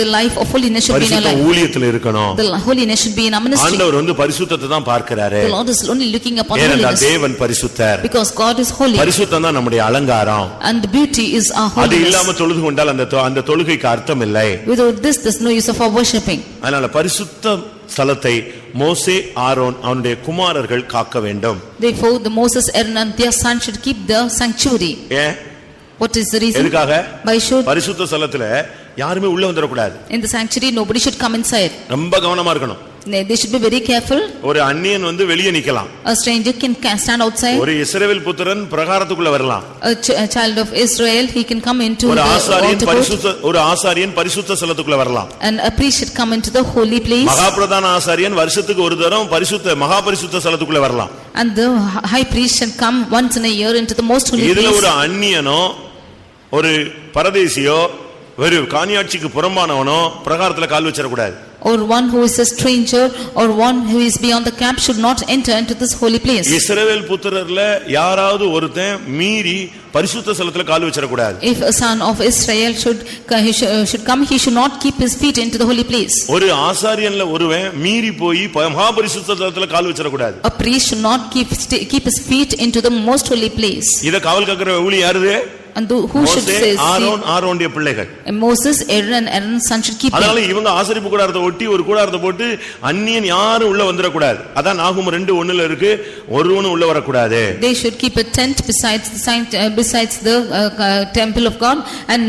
The life of holiness should be in our பரிசுத்தம் life. ஊழியத்துல இருக்கணும். The holiness should be in our ministry. ஆண்டவர் வந்து பரிசுத்தத்தை தான் பார்க்கிறாரு. The Lord is only looking upon ஏனென்றால் holiness. தேவன் பரிசுத்தர். Because God is holy. பரிசுத்தம் தான் நம்முடைய அலங்காரம். And the beauty is our அது holiness. இல்லாம தொழுது கொண்டால் அந்த தொழுகைக்கு அர்த்தம் இல்லை. Without this, there's no use of our worshipping. அதனால பரிசுத்த ஸ்தலத்தை மோசே ஆரோன் அவனுடைய குமாரர்கள் காக்க வேண்டும். Therefore, the Moses, Aaron and their son should keep the sanctuary. ஏன்? What is the reason? எதுக்காக? Why should? பரிசுத்த ஸ்தலத்துல யாருமே உள்ள வந்துட கூடாது. In the sanctuary, nobody should come inside. ரொம்ப கவனமா இருக்கணும். They should be very careful. ஒரு அந்நியன் வந்து வெளியே நிக்கலாம். A stranger can stand outside. ஒரு இஸ்ரவேல் புத்திரன் பிரகாரத்துக்குள்ள வரலாம். A child of Israel, he can come into ஒரு the ஆசாரியன் பரிசுத்த ஸ்தலத்துக்குள்ள வரலாம். And a priest should come into the holy place. மகாபிரதான ஆசாரியன் வருஷத்துக்கு ஒரு தரம் மகா பரிசுத்த ஸ்தலத்துக்குள்ள வரலாம். And the high priest should come once in a year into the most holy place. இதுல ஒரு அந்நியனோ ஒரு பரதேசியோ ஒரு காணியாட்சிக்கு புறம்பானவனோ பிரகாரத்துல கால் வச்சிட கூடாது. Or one who is a stranger or one who is beyond the camp should not enter into this holy place. இஸ்ரவேல் புத்திரர்ல யாராவது ஒருத்தன் மீறி பரிசுத்த ஸ்தலத்துல கால் வச்சிட கூடாது. If a son of Israel should come, he should not keep his feet into the holy place. ஒரு ஆசாரியன்ல ஒருவன் மீறி போய் மகா பரிசுத்த ஸ்தலத்துல கால் வச்சிட கூடாது. A priest should not keep his feet into the most holy place. இத காவல் காக்கிற ஊழியர் யாரு? And who should say? ஆரோனுடைய பிள்ளைகள். Moses, Aaron and Aaron's son should keep. அதனால இவங்க ஆசரிப்பு கூடாரத்தை ஒட்டி ஒரு கூடாரத்தை போட்டு அந்நியன் யாரும் உள்ள வந்துட கூடாது. அதான் நாகூம் 2:1ல இருக்கு, ஒருவனும் உள்ள வர கூடாது. They should keep a tent besides the temple of God, and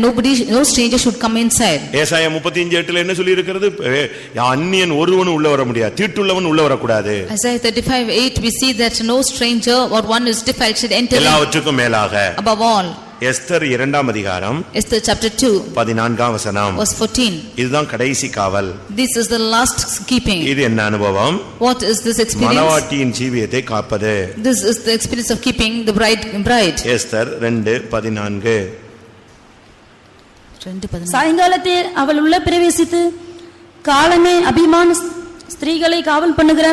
no stranger should come inside. ஏசாயா 35:8ல என்ன சொல்லி இருக்கிறது? அந்நியன் ஒருவனும் உள்ள வர முடியாது, தீட்டுள்ளவன் உள்ள வர கூடாது. Isaiah 35:8 we see that no stranger or one who is defiled should enter. எல்லாவற்றுக்கும் மேலாக above all. எஸ்தர் 2ஆம் அதிகாரம் Esther chapter 2 14ஆம் வசனம். verse 14. இதுதான் கடைசி காவல். This is the last keeping. இது என்ன அனுபவம்? What is this experience? மணவாட்டியின் ஜீவியத்தை காப்பது. This is the experience of keeping the bride. Esther 2:14. சாயங்காலத்தில் அவள் உள்ள பிரவேசித்து காலமே அபிமான ஸ்திரீகளை காவல் பண்ணுகிற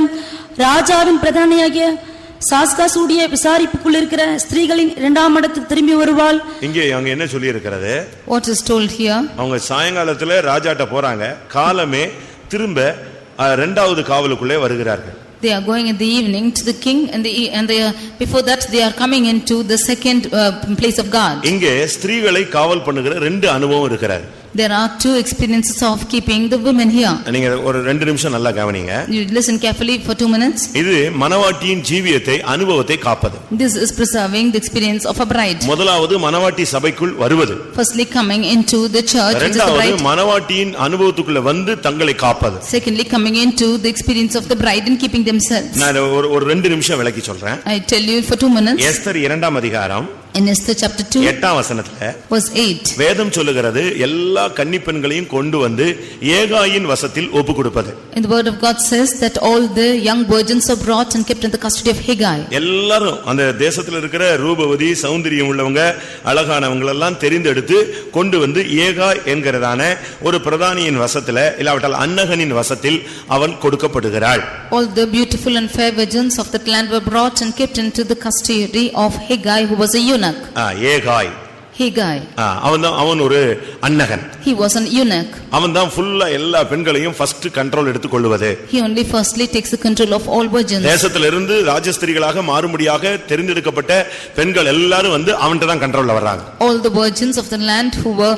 ராஜாவின் பிரதானியாகிய சாஸ்காசூடிய விசாரிப்புக்குள் இருக்கிற ஸ்திரீகளின் 2ஆம் இடத்துக்கு திரும்பி வருவாள். இங்கே அங்க என்ன சொல்லி இருக்கிறது? What is told here? அவங்க சாயங்காலத்துல ராஜாட்ட போறாங்க, காலமே திரும்ப 2வது காவலுக்குள்ளே வருகிறார்கள். They are going in the evening to the king, and before that they are coming into the second place of God. இங்கே ஸ்திரீகளை காவல் பண்ணுகிற 2 அனுபவம் இருக்கிறது. There are 2 experiences of keeping the women here. நீங்க ஒரு 2 நிமிஷம் நல்லா கவனிங்க. You listen carefully for 2 minutes. இது மணவாட்டியின் ஜீவியத்தை அனுபவத்தை காப்பது. This is preserving the experience of a bride. முதலாவது மணவாட்டி சபைக்குள் வருவது. Firstly coming into the church, which is the bride. இரண்டாவது மணவாட்டியின் அனுபவத்துக்குள்ள வந்து தங்களை காப்பது. Secondly coming into the experience of the bride and keeping themselves. நான் ஒரு 2 நிமிஷம் விளக்கி சொல்றேன். I tell you for 2 minutes. Esther 2ஆம் அதிகாரம் In Esther chapter 2 8ஆம் வசனத்துல verse 8 வேதம் சொல்லுகிறது எல்லா கன்னிப்பெண்களையும் கொண்டு வந்து ஏகாயின் வசத்தில் ஒப்பு கொடுப்பது. And the word of God says that all the young virgins are brought and kept in the custody of Hegai. எல்லாரும் அந்த தேசத்துல இருக்கிற ரூபவதி சௌந்தரியம் உள்ளவங்க அழகானவங்க எல்லாம் தெரிந்தெடுத்து கொண்டு வந்து ஏகா என்கிறதான ஒரு பிரதானியின் வசத்துல இல்லாவிட்டால் அன்னகனின் வசத்தில் அவள் கொடுக்கப்படுகிறாள். All the beautiful and fair virgins of that land were brought and kept into the custody of Hegai, who was a eunuch. ஏகாய் Hegai. அவன் ஒரு அன்னகன். He was an eunuch. அவன் தான் ஃபுல்லா எல்லா பெண்களையும் ஃபர்ஸ்ட் கண்ட்ரோல் எடுத்துக் கொள்வது. He only firstly takes the control of all virgins. தேசத்திலிருந்து ராஜஸ்திரிகளாக மாறும்படியாக தெரிந்தெடுக்கப்பட்ட பெண்கள் எல்லாரும் வந்து அவன்கிட்ட தான் கண்ட்ரோல்ல வர்றாங்க. All the virgins of the land who were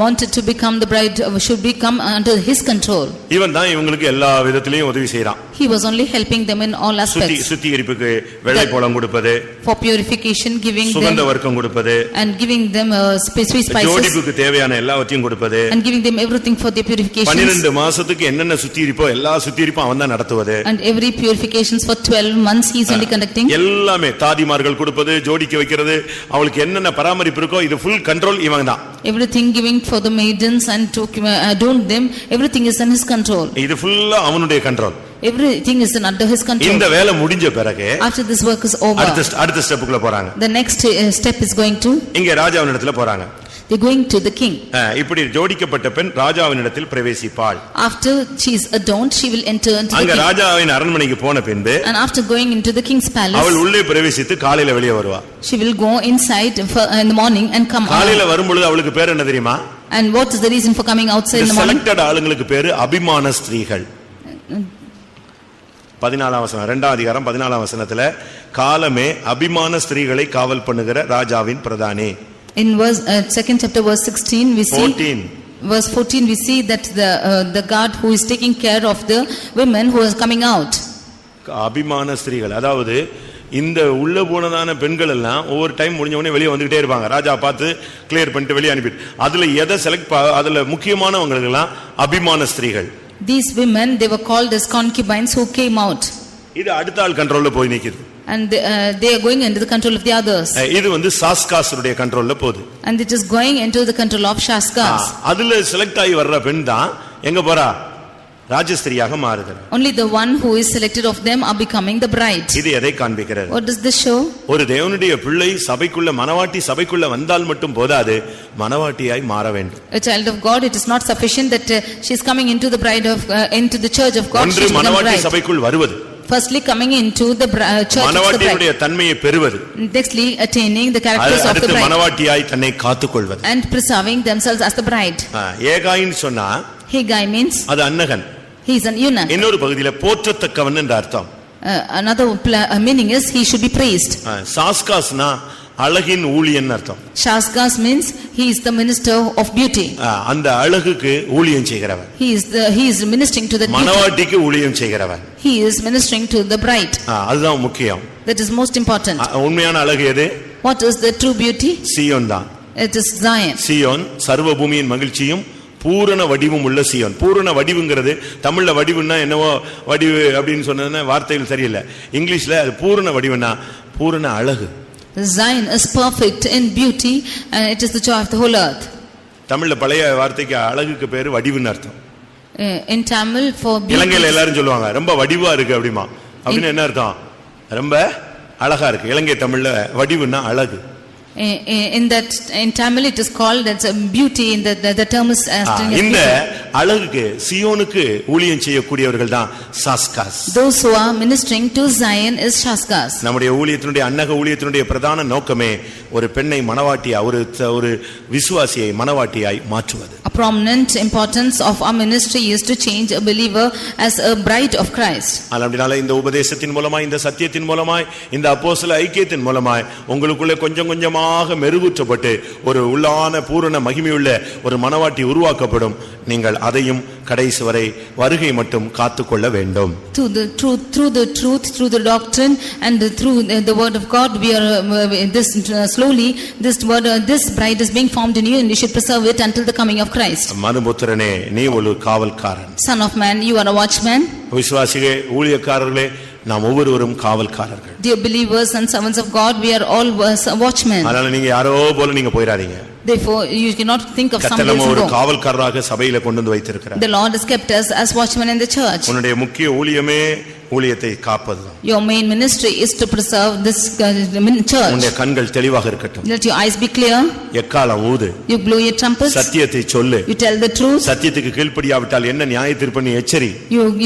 wanted to become the bride should become under his control. இவன் தான் இவங்களுக்கு எல்லா விதத்திலையும் உதவி செய்றான். He was only helping them in all aspects. சுத்திகரிப்புக்கு வெள்ளை போளம் கொடுப்பது, for purification giving them சுகந்த வர்க்கம் கொடுப்பது, and giving them sweet spices, ஜோடிப்புக்கு தேவையான எல்லாவற்றையும் கொடுப்பது, and giving them everything for their purification. 12 மாசத்துக்கு என்னென்ன சுத்திகரிப்போ எல்லா சுத்திகரிப்பும் அவன் தான் நடத்துவது. And every purifications for 12 months he is only conducting. எல்லாமே தாதிமார்கள் கொடுப்பது, ஜோடிக்க வைக்கிறது, அவங்களுக்கு என்னென்ன பராமரிப்பு இருக்கோ இது full control இவன் தான். Everything giving for the maidens and to adorn them, everything is in his control. இது ஃபுல்லா அவனுடைய control. Everything is under his control. இந்த வேலை முடிஞ்ச பிறகு after this work is over, அடுத்த ஸ்டெப்புக்குள்ள போறாங்க. The next step is going to இங்க ராஜாவினிடத்துல போறாங்க. They going to the king. இப்படி ஜோடிக்கப்பட்ட பெண் ராஜாவினிடத்தில் பிரவேசிப்பாள். After she is adorned, she will enter into the அங்க king. ராஜாவின் அரண்மனைக்கு போன பின்பு And after going into the king's palace, அவள் உள்ளே பிரவேசித்து காலையில வெளியே வருவா. she will go inside in the morning and come out. காலையில வரும்பொழுது அவளுக்கு பேர் என்ன தெரியுமா? And what is the reason for coming outside in the morning? Selected ஆளுங்களுக்கு பேரு அபிமான ஸ்திரீகள். 14ஆம் வசனம் 2ஆம் அதிகாரம் 14ஆம் வசனத்துல காலமே அபிமான ஸ்திரீகளை காவல் பண்ணுகிற ராஜாவின் பிரதானி. In verse 2nd chapter verse 16 we see 14 verse 14 we see that the guard who is taking care of the women who is coming out. அபிமான ஸ்திரீகள், அதாவது இந்த உள்ள போனதான பெண்கள் எல்லாம் ஒவ்வொரு டைம் முடிஞ்ச உடனே வெளியே வந்துகிட்டே இருப்பாங்க. ராஜா பார்த்து கிளியர் பண்ணிட்டு வெளியே அனுப்பிட்டு அதுல எதை செலக்ட் அதுல முக்கியமானவங்களுக்கு எல்லாம் அபிமான ஸ்திரீகள். These women, they were called as concubines who came out. இது அடுத்த ஆள் கண்ட்ரோல்ல போய் நிக்குது. And they are going into the control of the others. இது சாஸ்காஸுடைய கண்ட்ரோல்ல போகுது. And it is going into the control of Shaskas. அதுல செலக்ட் ஆகி வர்ற பெண் தான் எங்க போறா? ராஜஸ்திரியாக மாறுகிறார். Only the one who is selected of them are becoming the bride. இது எதை காண்பிக்கிறது? What does this show? ஒரு தேவனுடைய பிள்ளை சபைக்குள்ள மனவாட்டி சபைக்குள்ள வந்தால் மட்டும் போதாது, மனவாட்டியாய் மாற வேண்டும். A child of God, it is not sufficient that she is coming into the bride of into the church of God. ஒன்று மனவாட்டி சபைக்குள் வருவது. Firstly, coming into the church of the மனவாட்டியுடைய தன்மையை பெறுவது. Nextly, attaining the characters of the bride. மனவாட்டியாய் தன்னை காத்துக்கொள்வது. And preserving themselves as the bride. ஏகாயின் சொன்னா Hegai means அது அன்னகன். he is an eunuch. இன்னொரு பகுதியில போற்றத்தக்கவன் என்ற அர்த்தம். Another meaning is he should be praised. சாஸ்காஸ்னா அழகின் ஊழியன் அர்த்தம். Shaskas means he is the minister of beauty. அந்த அழகுக்கு ஊழியம் செய்கிறவன். He is ministering to the மனவாட்டிக்கு ஊழியம் செய்கிறவன். He is ministering to the bride. அதுதான் முக்கியம். That is most important. உண்மையான அழகு எது? What is the true beauty? சீயோன் தான். It is Zion. சீயோன் சர்வ பூமியின் மகிழ்ச்சியும் பூரண வடிவும் உள்ள சீயோன். பூரண வடிவுங்கிறது தமிழ்ல வடிவுன்னா என்னவோ வடிவு அப்படின்னு சொன்னதுன்னா வார்த்தைகள் சரியில்லை. இங்கிலீஷ்ல அது பூரண வடிவுன்னா பூரண அழகு. Zion is perfect in beauty and it is the joy of the whole earth. தமிழ்ல பழைய வார்த்தைக்கு அழகுக்கு பேரு வடிவுன்னு அர்த்தம். In Tamil for beauty. இலங்கையில எல்லாரும் சொல்லுவாங்க ரொம்ப வடிவா இருக்கு அப்படிமா. அப்படின்னு என்ன அர்த்தம்? ரொம்ப அழகா இருக்கு. இலங்கை தமிழ்ல வடிவுன்னா அழகு. In Tamil it is called as beauty. In the term is இந்த அழகுக்கு சியோனுக்கு ஊழியம் செய்யக்கூடியவர்கள் தான் சாஸ்காஸ். Those who are ministering to Zion is Shaskas. நம்முடைய ஊழியத்தினுடைய அன்னக ஊழியத்தினுடைய பிரதான நோக்கமே ஒரு பெண்ணை மனவாட்டியா ஒரு விசுவாசியை மனவாட்டியாய் மாற்றுவது. A prominent importance of our ministry is to change a believer as a bride of Christ. அப்படினால இந்த உபதேசத்தின் மூலமாய் இந்த சத்தியத்தின் மூலமாய் இந்த அப்போஸ்தல ஐக்கியத்தின் மூலமாய் உங்களுக்குள்ள கொஞ்சம் கொஞ்சமாக மெருகூற்றப்பட்டு ஒரு உள்ளான பூரண மகிமையுள்ள ஒரு மனவாட்டி உருவாக்கப்படும். நீங்கள் அதையும் கடைசி வரை வருகை மட்டும் காத்துக்கொள்ள வேண்டும். Through the truth, through the doctrine and through the word of God, we are slowly this bride is being formed in you, and you should preserve it until the coming of Christ. மனுபுத்திரனே, நீ ஒரு காவல்காரன். Son of man, you are a watchman. விசுவாசிகளே, ஊழியக்காரர்களே, நாம் ஒவ்வொருவரும் காவல்காரர்கள். Dear believers and servants of God, we are all watchmen. அதனால நீங்க யாரோ போல நீங்க போயிராதீங்க. Therefore you cannot think of somebody else. ஒரு காவல்காரராக சபையில கொண்டு வந்து வைத்திருக்கிறார். The Lord has kept us as watchmen in the church. உன்னுடைய முக்கிய ஊழியமே ஊழியத்தை காப்பதுதான். Your main ministry is to preserve this church. உன்னுடைய கண்கள் தெளிவாக இருக்கட்டும். Let your eyes be clear. எக்காலம் ஊது. You blow your trumpets. சத்தியத்தை சொல்லு. You tell the truth. சத்தியத்துக்கு கீழ்ப்படியாவிட்டால் என்ன நியாயத்தீர்ப்பு நீ எச்சரி.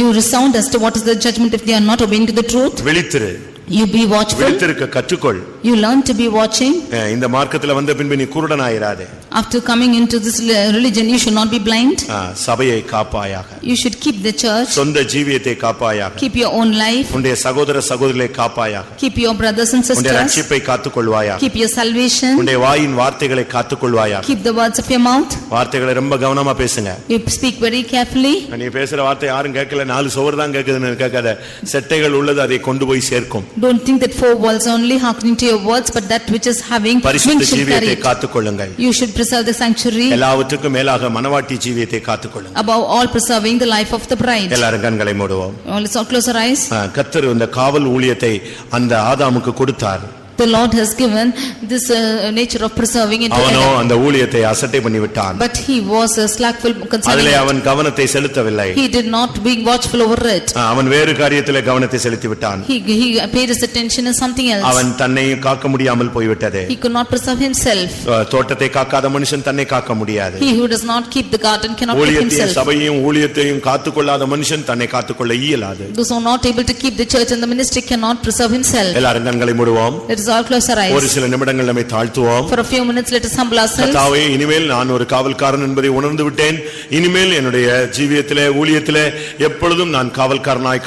You resound as to what is the judgment if they are not obeying to the truth. விழித்திரு. You be watchful. விழித்திருக்க கற்றுக்கொள். You learn to be watching. இந்த மார்க்கத்துல வந்த பின்பு நீ குருடனாயிராதே. After coming into this religion, you should not be blind. சபையை காப்பாயாக. You should keep the church. சொந்த ஜீவியத்தை காப்பாயாக. Keep your own life. உன்னுடைய சகோதர சகோதரிகளை காப்பாயாக. Keep your brothers and sisters. உன்னுடைய ரட்சிப்பை காத்துக்கொள்வாயாக. Keep your salvation. உன்னுடைய வாயின் வார்த்தைகளை காத்துக்கொள்வாயாக. Keep the words of your mouth. வார்த்தைகளை ரொம்ப கவனமா பேசுங்க. You speak very carefully. நீ பேசுற வார்த்தை யாரும் கேட்கல, நாலு சுவர் தான் கேக்குதுன்னு கேட்காத. செட்டைகள் உள்ளது அதை கொண்டு போய் சேர்க்கும். Don't think that four walls only hearkening to your words, but that which is having பரிசுத்த ஜீவியத்தை காத்துக்கொள்ளுங்கள். You should preserve the sanctuary. எல்லாவற்றுக்கும் மேலாக மனவாட்டி ஜீவியத்தை காத்துக்கொள்ளுங்கள். Above all, preserving the life of the bride. எல்லாரும் கண்களை மூடுவோம். Let's all close our eyes. கர்த்தர் இந்த காவல் ஊழியத்தை அந்த ஆதாமுக்கு கொடுத்தார். The Lord has given this nature of preserving into அவனோ Adam. அந்த ஊழியத்தை அசட்டை பண்ணி விட்டான். But he was slackful concerning அதிலே it. அவன் கவனத்தை செலுத்தவில்லை. He did not be watchful over it. அவன் வேறு காரியத்திலே கவனத்தை செலுத்தி விட்டான். He paid his attention in something else. அவன் தன்னை காக்க முடியாமல் போய்விட்டது. He could not preserve himself. தோட்டத்தை காக்காத மனுஷன் தன்னை காக்க முடியாது. He who does not keep the garden cannot keep ஊழியத்தையும் himself. சபையையும் ஊழியத்தையும் காத்துக்கொள்ளாத மனுஷன் தன்னை காத்துக்கொள்ள இயலாது. Those who are not able to keep the church and the ministry cannot preserve himself. எல்லாரும் கண்களை மூடுவோம். Let us all close our eyes. ஒரு சில நிமிடங்கள் நம்மை தாழ்த்துவோம். For a few minutes let us humble ourselves. கர்த்தாவே, இனிமேல் நான் ஒரு காவல்காரன் என்பதை உணர்ந்து விட்டேன். இனிமேல் என்னுடைய ஜீவியத்திலே ஊழியத்திலே எப்பொழுதும் நான்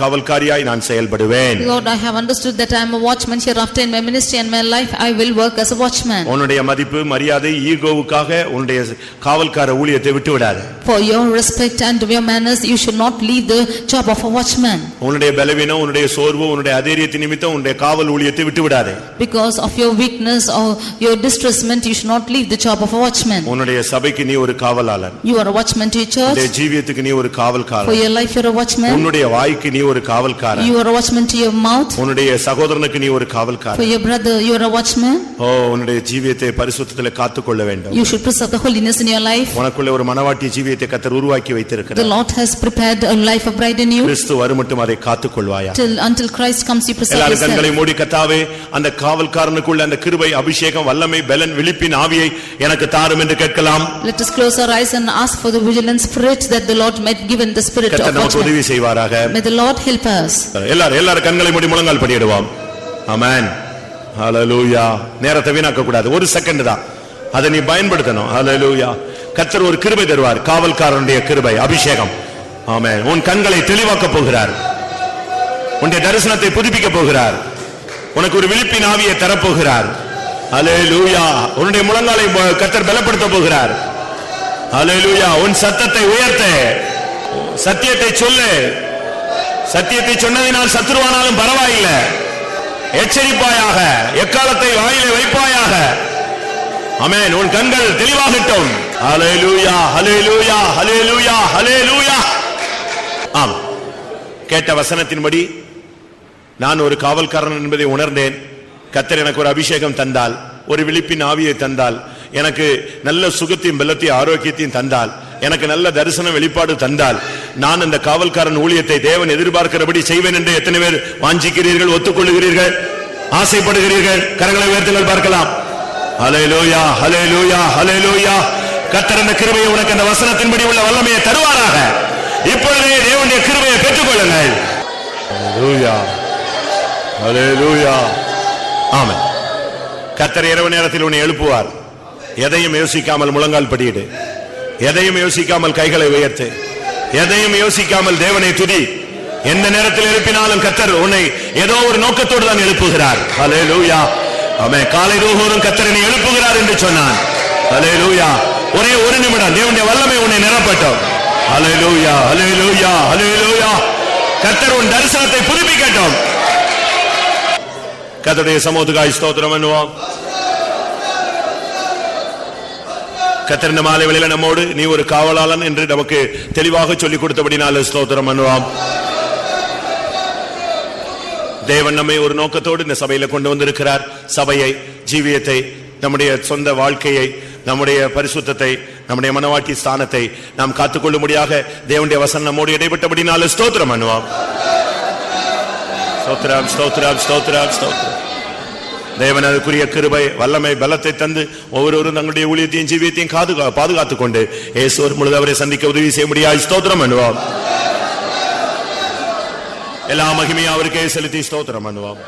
காவல்காரியாய் நான் செயல்படுவேன். Lord, I have understood that I am a watchman hereafter in my ministry and my life I will work as a watchman. உன்னுடைய மதிப்பு மரியாதை ஈகோவுக்காக உன்னுடைய காவல்கார ஊழியத்தை விட்டு விடாதே. For your respect and your manners you should not leave the job of a watchman. உன்னுடைய பலவீனம், உன்னுடைய சோர்வு, உன்னுடைய அதேரியத்தின் நிமித்தம் உன்னுடைய காவல் ஊழியத்தை விட்டு விடாதே. Because of your weakness or your distressment you should not leave the job of a watchman. உன்னுடைய சபைக்கு நீ ஒரு காவலாளன். You are a watchman to your church. உன்னுடைய ஜீவியத்துக்கு நீ ஒரு For Kavalkaran. your life you are a watchman. உன்னுடைய வாய்க்கு நீ ஒரு காவல்காரன். You are a watchman to your mouth. உன்னுடைய சகோதரனுக்கு நீ ஒரு For Kavalkaran. your brother you are a watchman. உன்னுடைய ஜீவியத்தை பரிசுத்தத்திலே காத்துக்கொள்ள வேண்டும். You should preserve the holiness in your life. உனக்குள்ள ஒரு மனவாட்டி ஜீவியத்தை கர்த்தர் உருவாக்கி The வைத்திருக்கிறார். Lord has prepared a life of bride in you. கிறிஸ்து வருமட்டும் அதை காத்துக்கொள்வாயா. Until Christ comes you preserve எல்லாரும் கண்களை yourself. மூடி, கர்த்தாவே, அந்த காவல்காரனுக்குள்ள அந்த கிருபை, அபிஷேகம், வல்லமை, பெலன், விழிப்பின் ஆவியை எனக்கு தாரும் என்று கேட்கலாம். Let us close our eyes and ask for the vigilant spirit that the Lord might give in the spirit of கர்த்தர் நமக்கு watchman. உதவி செய்வாராக. May the Lord help us. எல்லாரும் கண்களை மூடி முழங்கால் படியிடுவோம். ஆமென். ஹalleluya. நேரத்தை வீணாக்க கூடாது. ஒரு செகண்ட் தான். அதை நீ பயன்படுத்தணும். ஹalleluya. கர்த்தர் ஒரு கிருபை தருவார். காவல்காரனுடைய கிருபை, அபிஷேகம். ஆமென். உன் கண்களை தெளிவாக்க போகிறார். உன்னுடைய தரிசனத்தை புதுப்பிக்க போகிறார். உனக்கு ஒரு விழிப்பின் ஆவியை தரப்போகிறார். ஹalleluya. உன்னுடைய முழங்காலை கர்த்தர் பலப்படுத்த போகிறார். ஹalleluya. உன் சத்தத்தை உயர்த்து. சத்தியத்தை சொல்லு. சத்தியத்தை சொன்னதினால் சத்துருவானாலும் பரவாயில்லை. எச்சரிப்பாயாக, எக்காலத்தை வாயிலே வைப்பாயாக. ஆமென். உன் கண்கள் தெளிவாகட்டும். ஹalleluya, ஹalleluya, ஹalleluya, ஹalleluya. ஆம். கேட்ட வசனத்தின்படி நான் ஒரு காவல்காரன் என்பதை உணர்ந்தேன். கர்த்தர் எனக்கு ஒரு அபிஷேகம் தந்தால், ஒரு விழிப்பின் ஆவியை தந்தால், எனக்கு நல்ல சுகத்தையும் பலத்தையும் ஆரோக்கியத்தையும் தந்தால், எனக்கு நல்ல தரிசன வெளிப்பாடு தந்தால், நான் அந்த காவல்காரன் ஊழியத்தை தேவன் எதிர்பார்க்கிறபடி செய்வேன் என்று எத்தனை பேர் வாஞ்சிக்கிறீர்கள், ஒத்துக்கொள்ளுகிறீர்கள், ஆசைப்படுகிறீர்கள்? கரங்களை உயர்த்துங்கள் பார்க்கலாம். ஹalleluya, ஹalleluya, ஹalleluya. கர்த்தர் அந்த கிருபையை உனக்கு அந்த வசனத்தின்படி உள்ள வல்லமையை தருவாராக. இப்பொழுதே தேவனுடைய கிருபையை பெற்றுக்கொள்ளுங்கள். ஹalleluya, ஹalleluya. ஆமென். கர்த்தர் இரவு நேரத்தில் உன்னை எழுப்புவார். எதையும் யோசிக்காமல் முழங்கால் படியிடு. எதையும் யோசிக்காமல் கைகளை உயர்த்து. எதையும் யோசிக்காமல் தேவனை துதி. எந்த நேரத்தில் எழுப்பினாலும் கர்த்தர் உன்னை ஏதோ ஒரு நோக்கத்தோடு தான் எழுப்புகிறார். ஹalleluya. ஆமென். காலை தோறும் கர்த்தர் என்னை எழுப்புகிறார் என்று சொன்னான். ஹalleluya. ஒரே ஒரு நிமிடம் தேவனுடைய வல்லமை உன்னை நிரப்பட்டும். ஹalleluya, ஹalleluya, ஹalleluya. கர்த்தர் உன் தரிசனத்தை புதுப்பிக்கட்டும். கர்த்தருடைய சமூகத்துக்காய் ஸ்தோத்திரம் பண்ணுவோம். கர்த்தர் இந்த மாலை வேளையில நம்மோடு நீ ஒரு காவலாளன் என்று நமக்கு தெளிவாக சொல்லிக் கொடுத்தபடினால ஸ்தோத்திரம் பண்ணுவோம். தேவன் நம்மை ஒரு நோக்கத்தோடு இந்த சபையில கொண்டு வந்திருக்கிறார். சபையை, ஜீவியத்தை, நம்முடைய சொந்த வாழ்க்கையை, நம்முடைய பரிசுத்தத்தை, நம்முடைய மனவாட்டி ஸ்தானத்தை நாம் காத்துக்கொள்ளும்படியாக தேவனுடைய வசனம் நம்மோடு இடைப்பட்டபடினால ஸ்தோத்திரம் பண்ணுவோம். ஸ்தோத்திரம், ஸ்தோத்திரம், ஸ்தோத்திரம், ஸ்தோத்திரம். தேவன் அதுக்குரிய கிருபை, வல்லமை, பலத்தை தந்து ஒவ்வொருவரும் தங்களுடைய ஊழியத்தையும் ஜீவியத்தையும் பாதுகாத்துக் கொண்டு இயேசு முழுது அவரை சந்திக்க உதவி செய்ய முடியாது. ஸ்தோத்திரம் பண்ணுவோம். எல்லா மகிமையும் அவருக்கே செலுத்தி ஸ்தோத்திரம் பண்ணுவோம்.